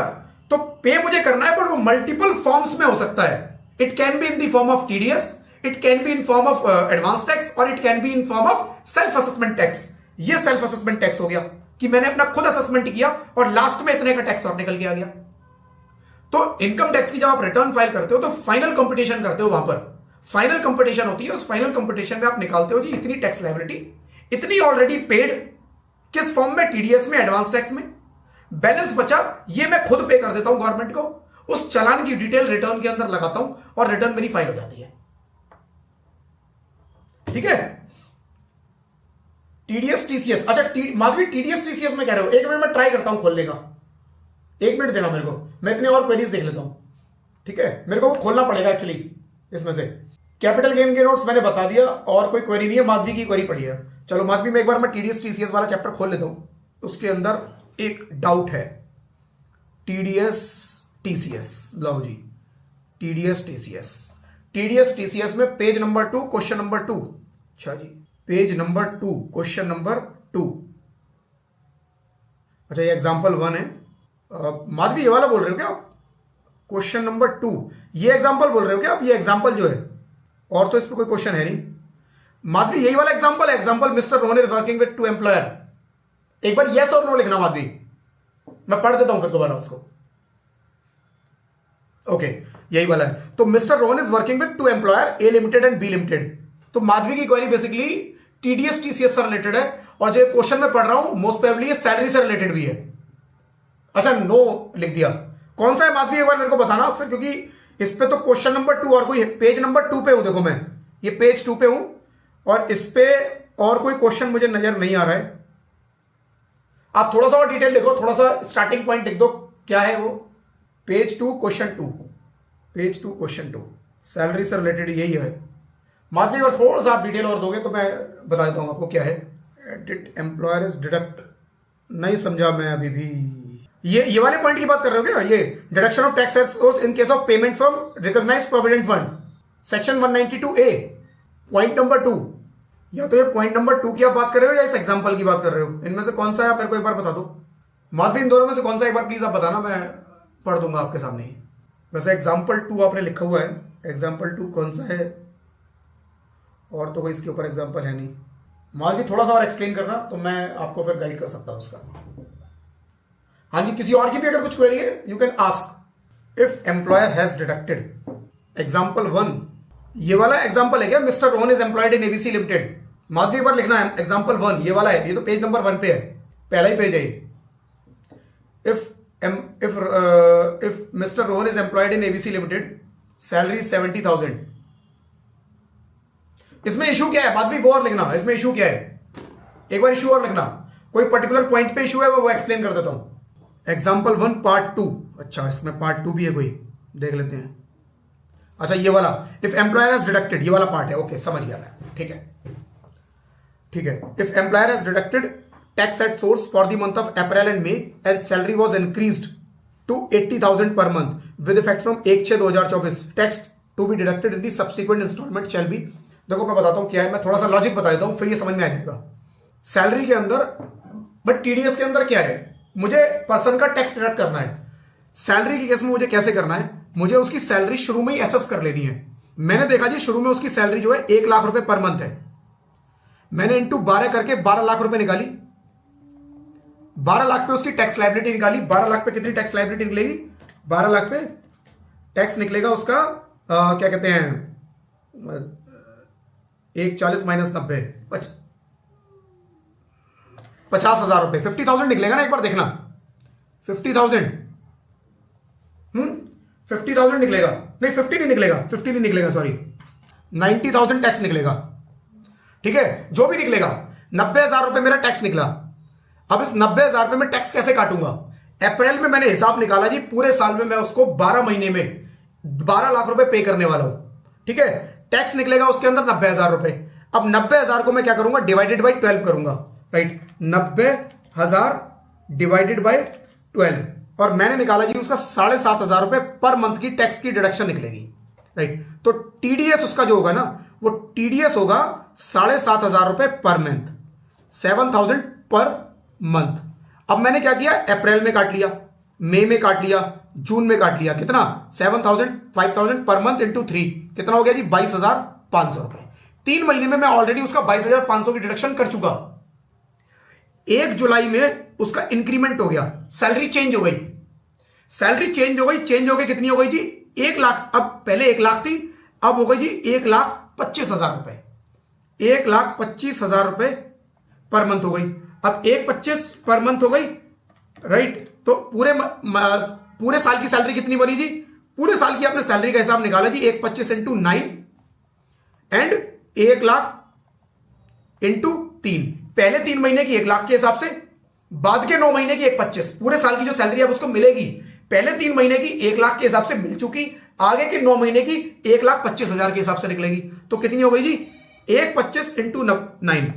तो पे मुझे करना है, पर वो मल्टीपल फॉर्म्स में हो सकता है। It can be in the form of TDS, it can be in form of advance tax, और it can be in form of self assessment tax. ये सेल्फ असेसमेंट टैक्स हो गया कि मैंने अपना खुद असेसमेंट किया और लास्ट में इतने का टैक्स और निकल के आ गया। तो इनकम टैक्स की जब आप रिटर्न फाइल करते हो तो फाइनल कंपटीशन करते हो, वहां पर फाइनल कंपटीशन होती है। उस फाइनल कंपटीशन में आप निकालते हो जी इतनी टैक्स लायबिलिटी, इतनी ऑलरेडी पेड, किस फॉर्म में? टीडीएस में, एडवांस टैक्स में। बैलेंस बचा, ये मैं खुद पे कर देता हूं गवर्नमेंट को, उस चालान की डिटेल रिटर्न के अंदर लगाता हूं और रिटर्न मेरी फाइल हो जाती है, ठीक है? टीडीएस टीसीएस, अच्छा माधवी टीडीएस टीसीएस में कह रहे हो? 1 मिनट में ट्राई करता हूं खोलने का, 1 मिनट देना मेरे को, मैं इतने और क्वेरीज देख लेता हूं, ठीक है? मेरे को वो खोलना पड़ेगा एक्चुअली इसमें से। कैपिटल गेन के नोट्स मैंने बता दिया, और कोई क्वेरी नहीं है। माधवी की क्वेरी पड़ी है, चलो माधवी में एक बार मैं टीडीएस टीसीएस वाला चैप्टर खोल लेता हूं। उसके अंदर एक डाउट है, टीडीएस टीसीएस, लो जी, टीडीएस टीसीएस, टीडीएस टीसीएस में पेज नंबर 2 क्वेश्चन नंबर 2। अच्छा जी, पेज नंबर 2 क्वेश्चन नंबर 2। अच्छा ये एग्जांपल 1 है। माधवी ये वाला बोल रहे हो क्या आप? क्वेश्चन नंबर 2 ये एग्जांपल बोल रहे हो क्या आप? ये एग्जांपल जो है, और तो इस पर कोई क्वेश्चन है नहीं। माधवी यही वाला एग्जांपल है, example mister Rohan is working with 2 employer. एक बार यस और नो लिखना माधवी, मैं पढ़ देता हूं फिर दोबारा उसको। ओके, यही वाला है। तो mister Rohan is working with 2 employer, A limited and B limited. तो माधवी की क्वेरी बेसिकली टीडीएस टीसीएस से रिलेटेड है, और जो क्वेश्चन में पढ़ रहा हूं मोस्ट प्रोबेबली सैलरी से रिलेटेड भी है। अच्छा नो लिख दिया, कौन सा है माधवी एक बार मेरे को बताना फिर, क्योंकि इस पे तो क्वेश्चन नंबर 2 और कोई पेज नंबर 2 पे हूं, देखो मैं ये पेज 2 पे हूं और इस पे और कोई क्वेश्चन मुझे नजर नहीं आ रहा है। आप थोड़ा सा और डिटेल लिखो, थोड़ा सा स्टार्टिंग पॉइंट लिख दो, क्या है वो, page 2 question 2, page 2 question 2, salary से रिलेटेड यही है। माधवी और थोड़ा सा आप डिटेल और दोगे तो मैं बता देता हूं आपको क्या है। एडिट एम्प्लॉयर्स डिडक्ट, नहीं समझा मैं अभी भी। ये वाले पॉइंट की बात कर रहे हो क्या? ये deduction of tax source in case of payment from recognised provident fund, section 192A, point number 2। या तो ये पॉइंट नंबर 2 की आप बात कर रहे हो या इस एग्जांपल की बात कर रहे हो? इनमें से कौन सा है आप मेरे को एक बार बता दो। माधवी इन दोनों में से कौन सा एक बार प्लीज आप बताना, मैं पढ़ दूंगा आपके सामने ही। वैसे एग्जाम्पल 2 आपने लिखा हुआ है, एग्जाम्पल 2 कौन सा है? और तो कोई इसके ऊपर एग्जाम्पल है नहीं। माधवी थोड़ा सा और एक्सप्लेन करना तो मैं आपको फिर गाइड कर सकता हूं उसका। हाँ जी, किसी और की भी अगर कुछ क्वेरी है you can ask. If employer has deducted, example 1, ये वाला एग्जाम्पल है क्या? Mister Rohan is employed in ABC limited. Madhavi पर लिखना है एग्जाम्पल 1, ये वाला है, ये तो पेज नंबर 1 पे है, पहला ही पेज है। If mister Rohan is employed in ABC limited, salary 70,000। इसमें इशू क्या है माधवी, वो और लिखना, इसमें इशू क्या है एक बार इशू और लिखना। कोई पर्टिकुलर पॉइंट पे इशू है वो एक्सप्लेन कर देता हूं। एग्जाम्पल 1 पार्ट 2, अच्छा इसमें पार्ट 2 भी है, कोई देख लेते हैं। अच्छा ये वाला, इफ एम्प्लॉयर हैज डिडक्टेड, ये वाला पार्ट है, ओके समझ गया मैं, ठीक है ठीक है। If employer has deducted tax at source for the month of April and May and salary was increased to 80,000 पर month with effect from 1/6/2024, tax to be deducted in the subsequent instalment shall be. देखो मैं बताता हूं क्या है, मैं थोड़ा सा लॉजिक बता देता हूं फिर ये समझ में आ जाएगा। सैलरी के अंदर, बट टीडीएस के अंदर क्या है, मुझे पर्सन का टैक्स डिडक्ट करना है। सैलरी के केस में मुझे कैसे करना है, मुझे उसकी सैलरी शुरू में ही एसेस कर लेनी है। मैंने देखा जी शुरू में उसकी सैलरी जो है 1 लाख रुपए पर मंथ है, मैंने इंटू 12 करके 12 लाख रुपए निकाली। 12 लाख पे उसकी टैक्स लायबिलिटी निकाली। 12 लाख पे कितनी टैक्स लायबिलिटी निकलेगी? 12 लाख पे टैक्स निकलेगा उसका क्या कहते हैं 140 माइनस 90, 50,000 रुपए, 50,000 निकलेगा ना, एक बार देखना 50,000 50,000 निकलेगा, नहीं 50 नहीं निकलेगा, 50 नहीं निकलेगा सॉरी, 90,000 टैक्स निकलेगा, ठीक है। जो भी निकलेगा 90,000 रुपए मेरा टैक्स निकला। अब इस 90,000 रुपए में टैक्स कैसे काटूंगा? अप्रैल में मैंने हिसाब निकाला जी, पूरे साल में मैं उसको 12 महीने में 12 लाख रुपए पे करने वाला हूं, ठीक है। टैक्स निकलेगा उसके अंदर 90,000 रुपए। अब 90,000 को मैं क्या करूंगा, डिवाइडेड बाई 12 करूंगा, राइट। 90,000 डिवाइडेड बाई 12, और मैंने निकाला जी उसका 7,500 रुपए पर मंथ की टैक्स की डिडक्शन निकलेगी, राइट। तो टीडीएस उसका जो होगा ना, वो टीडीएस होगा 7,500 रुपए पर मंथ, 7,000 पर मंथ। अब मैंने क्या किया, अप्रैल में काट लिया, मई में काट लिया, जून में काट लिया, कितना 7,000 5,000 पर मंथ इंटू 3, कितना हो गया जी 22,500 रुपए। 3 महीने में मैं ऑलरेडी उसका 22,500 की डिडक्शन कर चुका। 1 जुलाई में उसका इंक्रीमेंट हो गया, सैलरी चेंज हो गई, सैलरी चेंज हो गई, चेंज हो गई कितनी हो गई जी 1 लाख। अब पहले 1 लाख थी, अब हो गई जी 1,25,000 रुपए, 1,25,000 रुपए पर मंथ हो गई। अब 1,25 पर मंथ हो गई, राइट। तो पूरे साल की सैलरी कितनी बनी जी, पूरे साल की आपने सैलरी का हिसाब निकाला जी 1,25 इंटू 9 एंड 1 लाख इंटू 3। पहले 3 महीने की 1 लाख के हिसाब से, बाद के 9 महीने की 1,25। पूरे साल की जो सैलरी अब उसको मिलेगी, पहले 3 महीने की 1 लाख के हिसाब से मिल चुकी, आगे के 9 महीने की 1,25,000 के हिसाब से निकलेगी। तो कितनी हो गई जी 1,25 इंटू 9,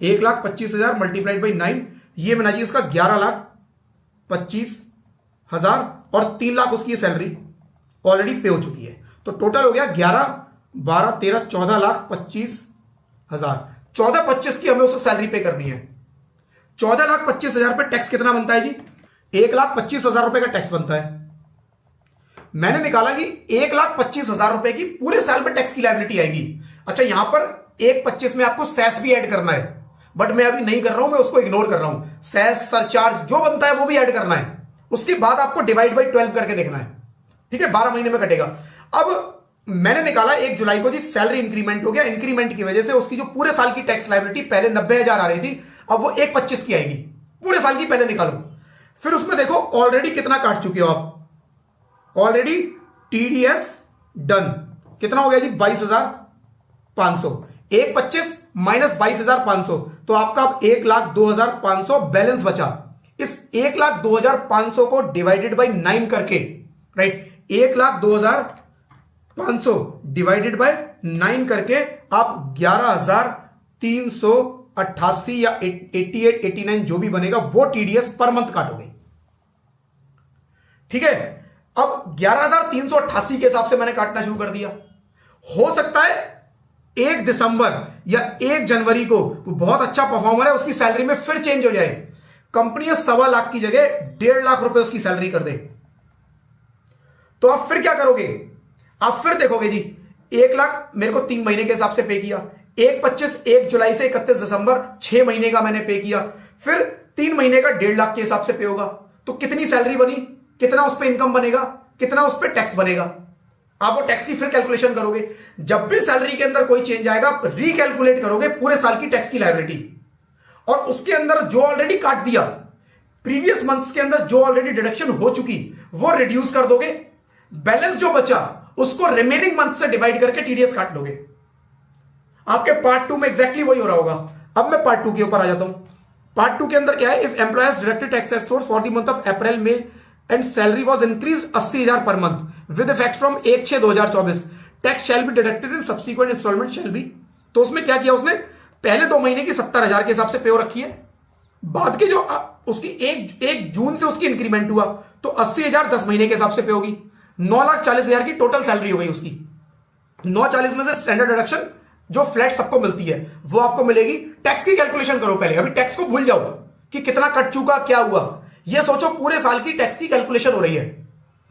1,25,000 मल्टीप्लाइड बाई 9, ये बना जी उसका 11,25,000, और 3 लाख उसकी सैलरी ऑलरेडी पे हो चुकी है। तो टोटल हो गया 11, 12, 13, 14,25,000। 14,25 की हमें उसको सैलरी पे करनी है। 14,25,000 पे टैक्स कितना बनता है जी, 1,25,000 रुपए का टैक्स बनता है। मैंने निकाला कि 1,25,000 रुपए की पूरे साल में टैक्स की लायबिलिटी आएगी। अच्छा यहां पर 1,25 में आपको सेस भी ऐड करना है, बट मैं अभी नहीं कर रहा हूं, मैं उसको इग्नोर कर रहा हूं। सेस सरचार्ज जो बनता है वो भी ऐड करना है, उसके बाद आपको डिवाइड बाई 12 करके देखना है, ठीक है। 12 महीने में कटेगा। अब मैंने निकाला 1 जुलाई को जी सैलरी इंक्रीमेंट हो गया, इंक्रीमेंट की वजह से उसकी जो पूरे साल की टैक्स लायबिलिटी पहले 90,000 आ रही थी, अब वो 1,25 की आएगी। पूरे साल की पहले निकालो, फिर उसमें देखो ऑलरेडी कितना काट चुके हो आप, ऑलरेडी टीडीएस डन, कितना हो गया जी 22,500, 1,25 माइनस 22,500, तो आपका 1,02,500 बैलेंस बचा। इस 1,02,500 को डिवाइडेड बाई 9 करके, राइट, 1,02,500 डिवाइडेड बाय 9 करके आप 11,388 या 88 89 जो भी बनेगा वो टीडीएस पर मंथ काटोगे। ठीक है, अब 11,388 के हिसाब से मैंने काटना शुरू कर दिया। हो सकता है 1 दिसंबर या 1 जनवरी को बहुत अच्छा परफॉर्मर है, उसकी सैलरी में फिर चेंज हो जाए, कंपनी 1.25 लाख की जगह 1.5 लाख रुपए उसकी सैलरी कर दे, तो आप फिर क्या करोगे? आप फिर देखोगे जी 1 लाख मेरे को 3 महीने के हिसाब से पे किया, 1 जुलाई से 31 दिसंबर 6 महीने का मैंने पे किया, फिर 3 महीने का 1.5 लाख के हिसाब से पे होगा, तो कितनी सैलरी बनी, कितना उस पर इनकम बनेगा, कितना उस पर टैक्स बनेगा। आप वो टैक्स की फिर कैलकुलेशन करोगे। जब भी सैलरी के अंदर कोई चेंज आएगा आप रिकैलकुलेट करोगे पूरे साल की टैक्स की लायबिलिटी, और उसके अंदर जो ऑलरेडी काट दिया प्रीवियस मंथ्स के अंदर जो ऑलरेडी डिडक्शन हो चुकी वो रिड्यूस कर दोगे, बैलेंस जो बचा उसको रिमेनिंग मंथ से डिवाइड करके टीडीएस काट दोगे। आपके पार्ट 2 में एग्जैक्टली वही हो रहा होगा। अब मैं पार्ट 2 के ऊपर आ जाता हूं। पार्ट 2 के अंदर क्या है, if employers deducted tax at source for the month of April में एंड सैलरी वाज इंक्रीज्ड 80,000 पर month with effect from 1/6/2024, tax shall be deducted in subsequent instalment shall be. तो उसमें क्या किया उसने, पहले 2 महीने की 70,000 के हिसाब से पे हो रखी है, बाद के जो उसकी 1 जून से उसकी इंक्रीमेंट हुआ तो 80,000 10 महीने के हिसाब से पे होगी, 9,40,000 की टोटल सैलरी हो गई उसकी। 940 में से स्टैंडर्ड डिडक्शन जो फ्लैट सबको मिलती है वो आपको मिलेगी। टैक्स की कैलकुलेशन करो पहले, अभी टैक्स को भूल जाओ कि कितना कट चुका क्या हुआ, ये सोचो पूरे साल की टैक्स की कैलकुलेशन हो रही है,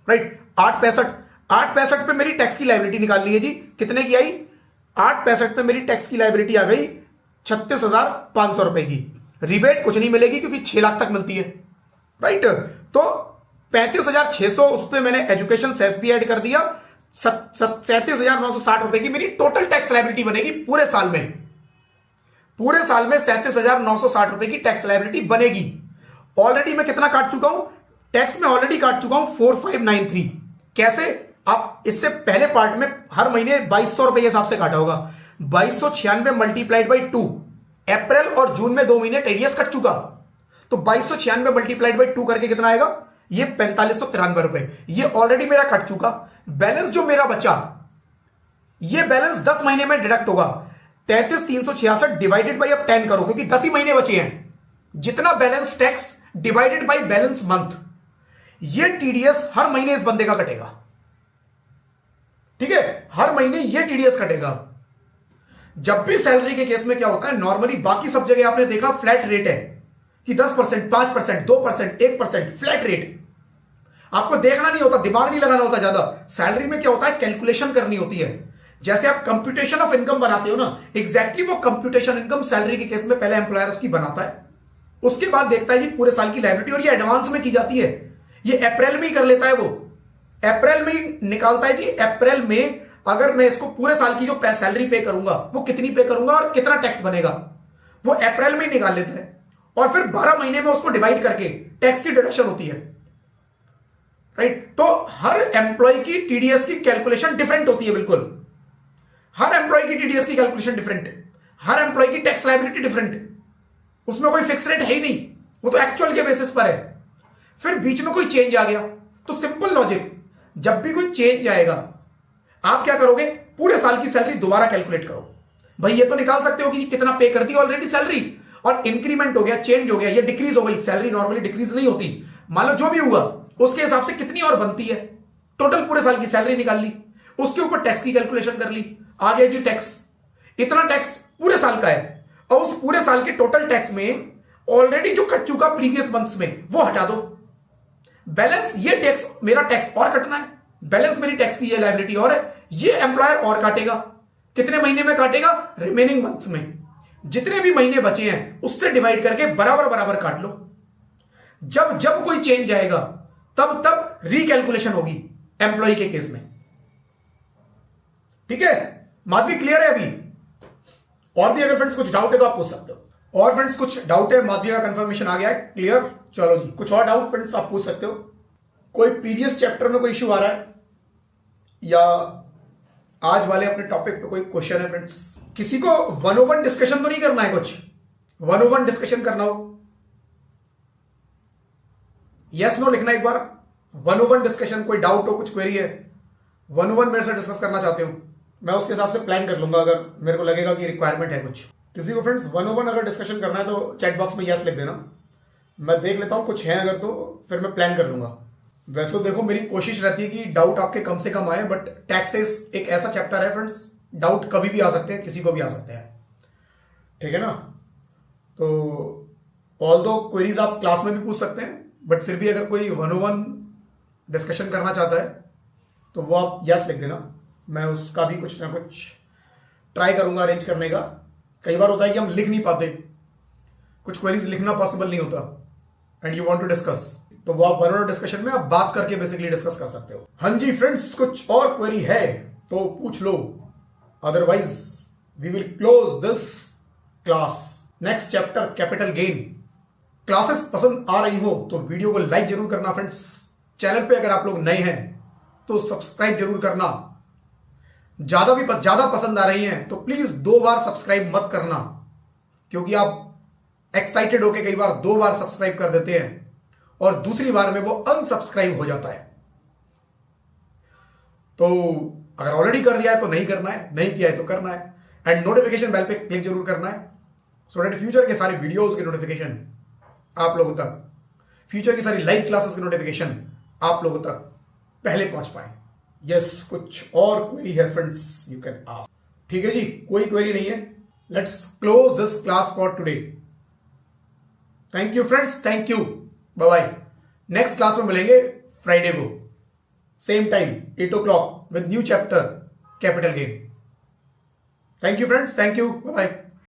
राइट। 865 पे मेरी टैक्स की लायबिलिटी निकाल ली है जी, कितने की आई, 865 पे मेरी टैक्स की लायबिलिटी आ गई 36,500 रुपए की। रिबेट कुछ नहीं मिलेगी क्योंकि 6 लाख तक मिलती है, राइट। तो 35,600 उस पर मैंने एजुकेशन सेस भी ऐड कर दिया, 37,960 रुपए की मेरी टोटल टैक्स लायबिलिटी बनेगी पूरे साल में। पूरे साल में 37,960 रुपए की टैक्स लायबिलिटी बनेगी। ऑलरेडी मैं कितना काट चुका हूं टैक्स में, ऑलरेडी काट चुका हूं 4593। कैसे, आप इससे पहले पार्ट में हर महीने 2,200 रुपए के हिसाब से काटा होगा, 2,296 मल्टीप्लाइड बाई 2, अप्रैल और जून में 2 महीने टीडीएस कट चुका, तो 2,296 मल्टीप्लाइड बाई 2 करके कितना आएगा, ये 4,593 रुपए, ये ऑलरेडी मेरा कट चुका। बैलेंस जो मेरा बचा, ये बैलेंस 10 महीने में डिडक्ट होगा, 33,366 डिवाइडेड बाई अब 10 करो क्योंकि 10 ही महीने बचे हैं, जितना balance tax divided by balance month, ये टीडीएस हर महीने इस बंदे का कटेगा। ठीक है, हर महीने ये टीडीएस कटेगा। जब भी सैलरी के केस में क्या होता है, नॉर्मली बाकी सब जगह आपने देखा फ्लैट रेट है कि 10%, 5%, 2%, 1% फ्लैट रेट, आपको देखना नहीं होता, दिमाग नहीं लगाना होता ज्यादा। सैलरी में क्या होता है, कैलकुलेशन करनी होती है। जैसे आप कंप्यूटेशन ऑफ इनकम बनाते हो ना, एग्जैक्टली वो कंप्यूटेशन इनकम सैलरी के केस में पहले एम्प्लॉयर उसकी बनाता है, उसके बाद देखता है जी पूरे साल की लायबिलिटी, और ये एडवांस में की जाती है, ये अप्रैल में ही कर लेता है, वो अप्रैल में ही निकालता है जी। अप्रैल में अगर मैं इसको पूरे साल की जो सैलरी पे करूंगा वो कितनी पे करूंगा और कितना टैक्स बनेगा, वो अप्रैल में ही निकाल लेता है, और फिर 12 महीने में उसको डिवाइड करके टैक्स की डिडक्शन होती है, राइट। तो हर एम्प्लॉय की टीडीएस की कैलकुलेशन डिफरेंट होती है, बिल्कुल हर एम्प्लॉय की टीडीएस की कैलकुलेशन डिफरेंट है, हर एम्प्लॉय की टैक्स लायबिलिटी डिफरेंट है, उसमें कोई फिक्स रेट है ही नहीं, वो तो एक्चुअल के बेसिस पर है। फिर बीच में कोई चेंज आ गया तो सिंपल लॉजिक, जब भी कोई चेंज आएगा आप क्या करोगे, पूरे साल की सैलरी दोबारा कैलकुलेट करो। भाई ये तो निकाल सकते हो कि कितना पे कर दी ऑलरेडी सैलरी, और इंक्रीमेंट हो गया, चेंज हो गया, ये डिक्रीज हो गई, सैलरी नॉर्मली डिक्रीज नहीं होती, मान लो जो भी हुआ उसके हिसाब से कितनी और बनती है, टोटल पूरे साल की सैलरी निकाल ली, उसके ऊपर टैक्स की कैलकुलेशन कर ली, आ गया जी टैक्स, इतना टैक्स पूरे साल का है, और उस पूरे साल के टोटल टैक्स में ऑलरेडी जो कट चुका प्रीवियस मंथ्स में वो हटा दो, बैलेंस ये टैक्स मेरा टैक्स और कटना है, बैलेंस मेरी टैक्स की ये लायबिलिटी और है, ये एम्प्लॉयर और काटेगा, कितने महीने में काटेगा, रिमेनिंग मंथ्स में, जितने भी महीने बचे हैं उससे डिवाइड करके बराबर बराबर काट लो। जब जब कोई चेंज आएगा तब तब रिकैलकुलेशन होगी एम्प्लॉय के केस में। ठीक है, माधवी क्लियर है अभी? और भी अगर फ्रेंड्स कुछ डाउट है तो आप पूछ सकते हो। और फ्रेंड्स कुछ डाउट है, माधवी का कंफर्मेशन आ गया है, क्लियर? चलो जी, कुछ और डाउट फ्रेंड्स आप पूछ सकते हो। कोई प्रीवियस चैप्टर में कोई इश्यू आ रहा है? या आज वाले अपने टॉपिक पे कोई क्वेश्चन है फ्रेंड्स? किसी को 101 डिस्कशन तो नहीं करना है? कुछ 101 डिस्कशन करना हो, यस नो लिखना एक बार। 101 डिस्कशन, कोई डाउट हो, कुछ क्वेरी है, 101 मेरे से डिस्कस करना चाहते हो, मैं उसके हिसाब से प्लान कर लूंगा अगर मेरे को लगेगा कि रिक्वायरमेंट है कुछ। किसी को फ्रेंड्स 101 अगर डिस्कशन करना है तो चैट बॉक्स में यस लिख देना, मैं देख लेता हूं कुछ है अगर तो फिर मैं प्लान कर लूंगा। वैसे तो देखो मेरी कोशिश रहती है कि डाउट आपके कम से कम आए, बट टैक्सेस एक ऐसा चैप्टर है फ्रेंड्स, डाउट कभी भी आ सकते हैं, किसी को भी आ सकते हैं, ठीक है ना। तो ऑल दो क्वेरीज आप क्लास में भी पूछ सकते हैं, बट फिर भी अगर कोई 101 डिस्कशन करना चाहता है तो वो आप यस लिख देना, मैं उसका भी कुछ ना कुछ ट्राई करूंगा अरेंज करने का। कई बार होता है कि हम लिख नहीं पाते, कुछ क्वेरीज लिखना पॉसिबल नहीं होता and you want to discuss, तो वो आप 101 डिस्कशन में आप बात करके बेसिकली डिस्कस कर सकते हो। हाँ जी फ्रेंड्स, कुछ और क्वेरी है तो पूछ लो, otherwise we will close this class. Next chapter capital gain. Classes पसंद आ रही हो तो वीडियो को लाइक जरूर करना फ्रेंड्स। चैनल पे अगर आप लोग नए हैं तो सब्सक्राइब जरूर करना। ज्यादा पसंद आ रही हैं तो प्लीज 2 बार सब्सक्राइब मत करना, क्योंकि आप एक्साइटेड होके कई बार 2 बार सब्सक्राइब कर देते हैं और दूसरी बार में वो अनसब्सक्राइब हो जाता है। तो अगर ऑलरेडी कर दिया है तो नहीं करना है, नहीं किया है तो करना है, एंड नोटिफिकेशन बेल पे क्लिक जरूर करना है, सो दैट फ्यूचर के सारे वीडियोस के नोटिफिकेशन आप लोगों तक, फ्यूचर की सारी लाइव क्लासेस के नोटिफिकेशन आप लोगों तक पहले पहुंच पाए। यस, कुछ और क्वेरी है फ्रेंड्स, यू कैन आस्क। ठीक है जी, कोई क्वेरी नहीं है, let's close this class for today. Thank you friends, thank you, bye bye. Next class में मिलेंगे फ्राइडे को, same time 8 o'clock with new chapter capital gain. Thank you friends, thank you, bye bye.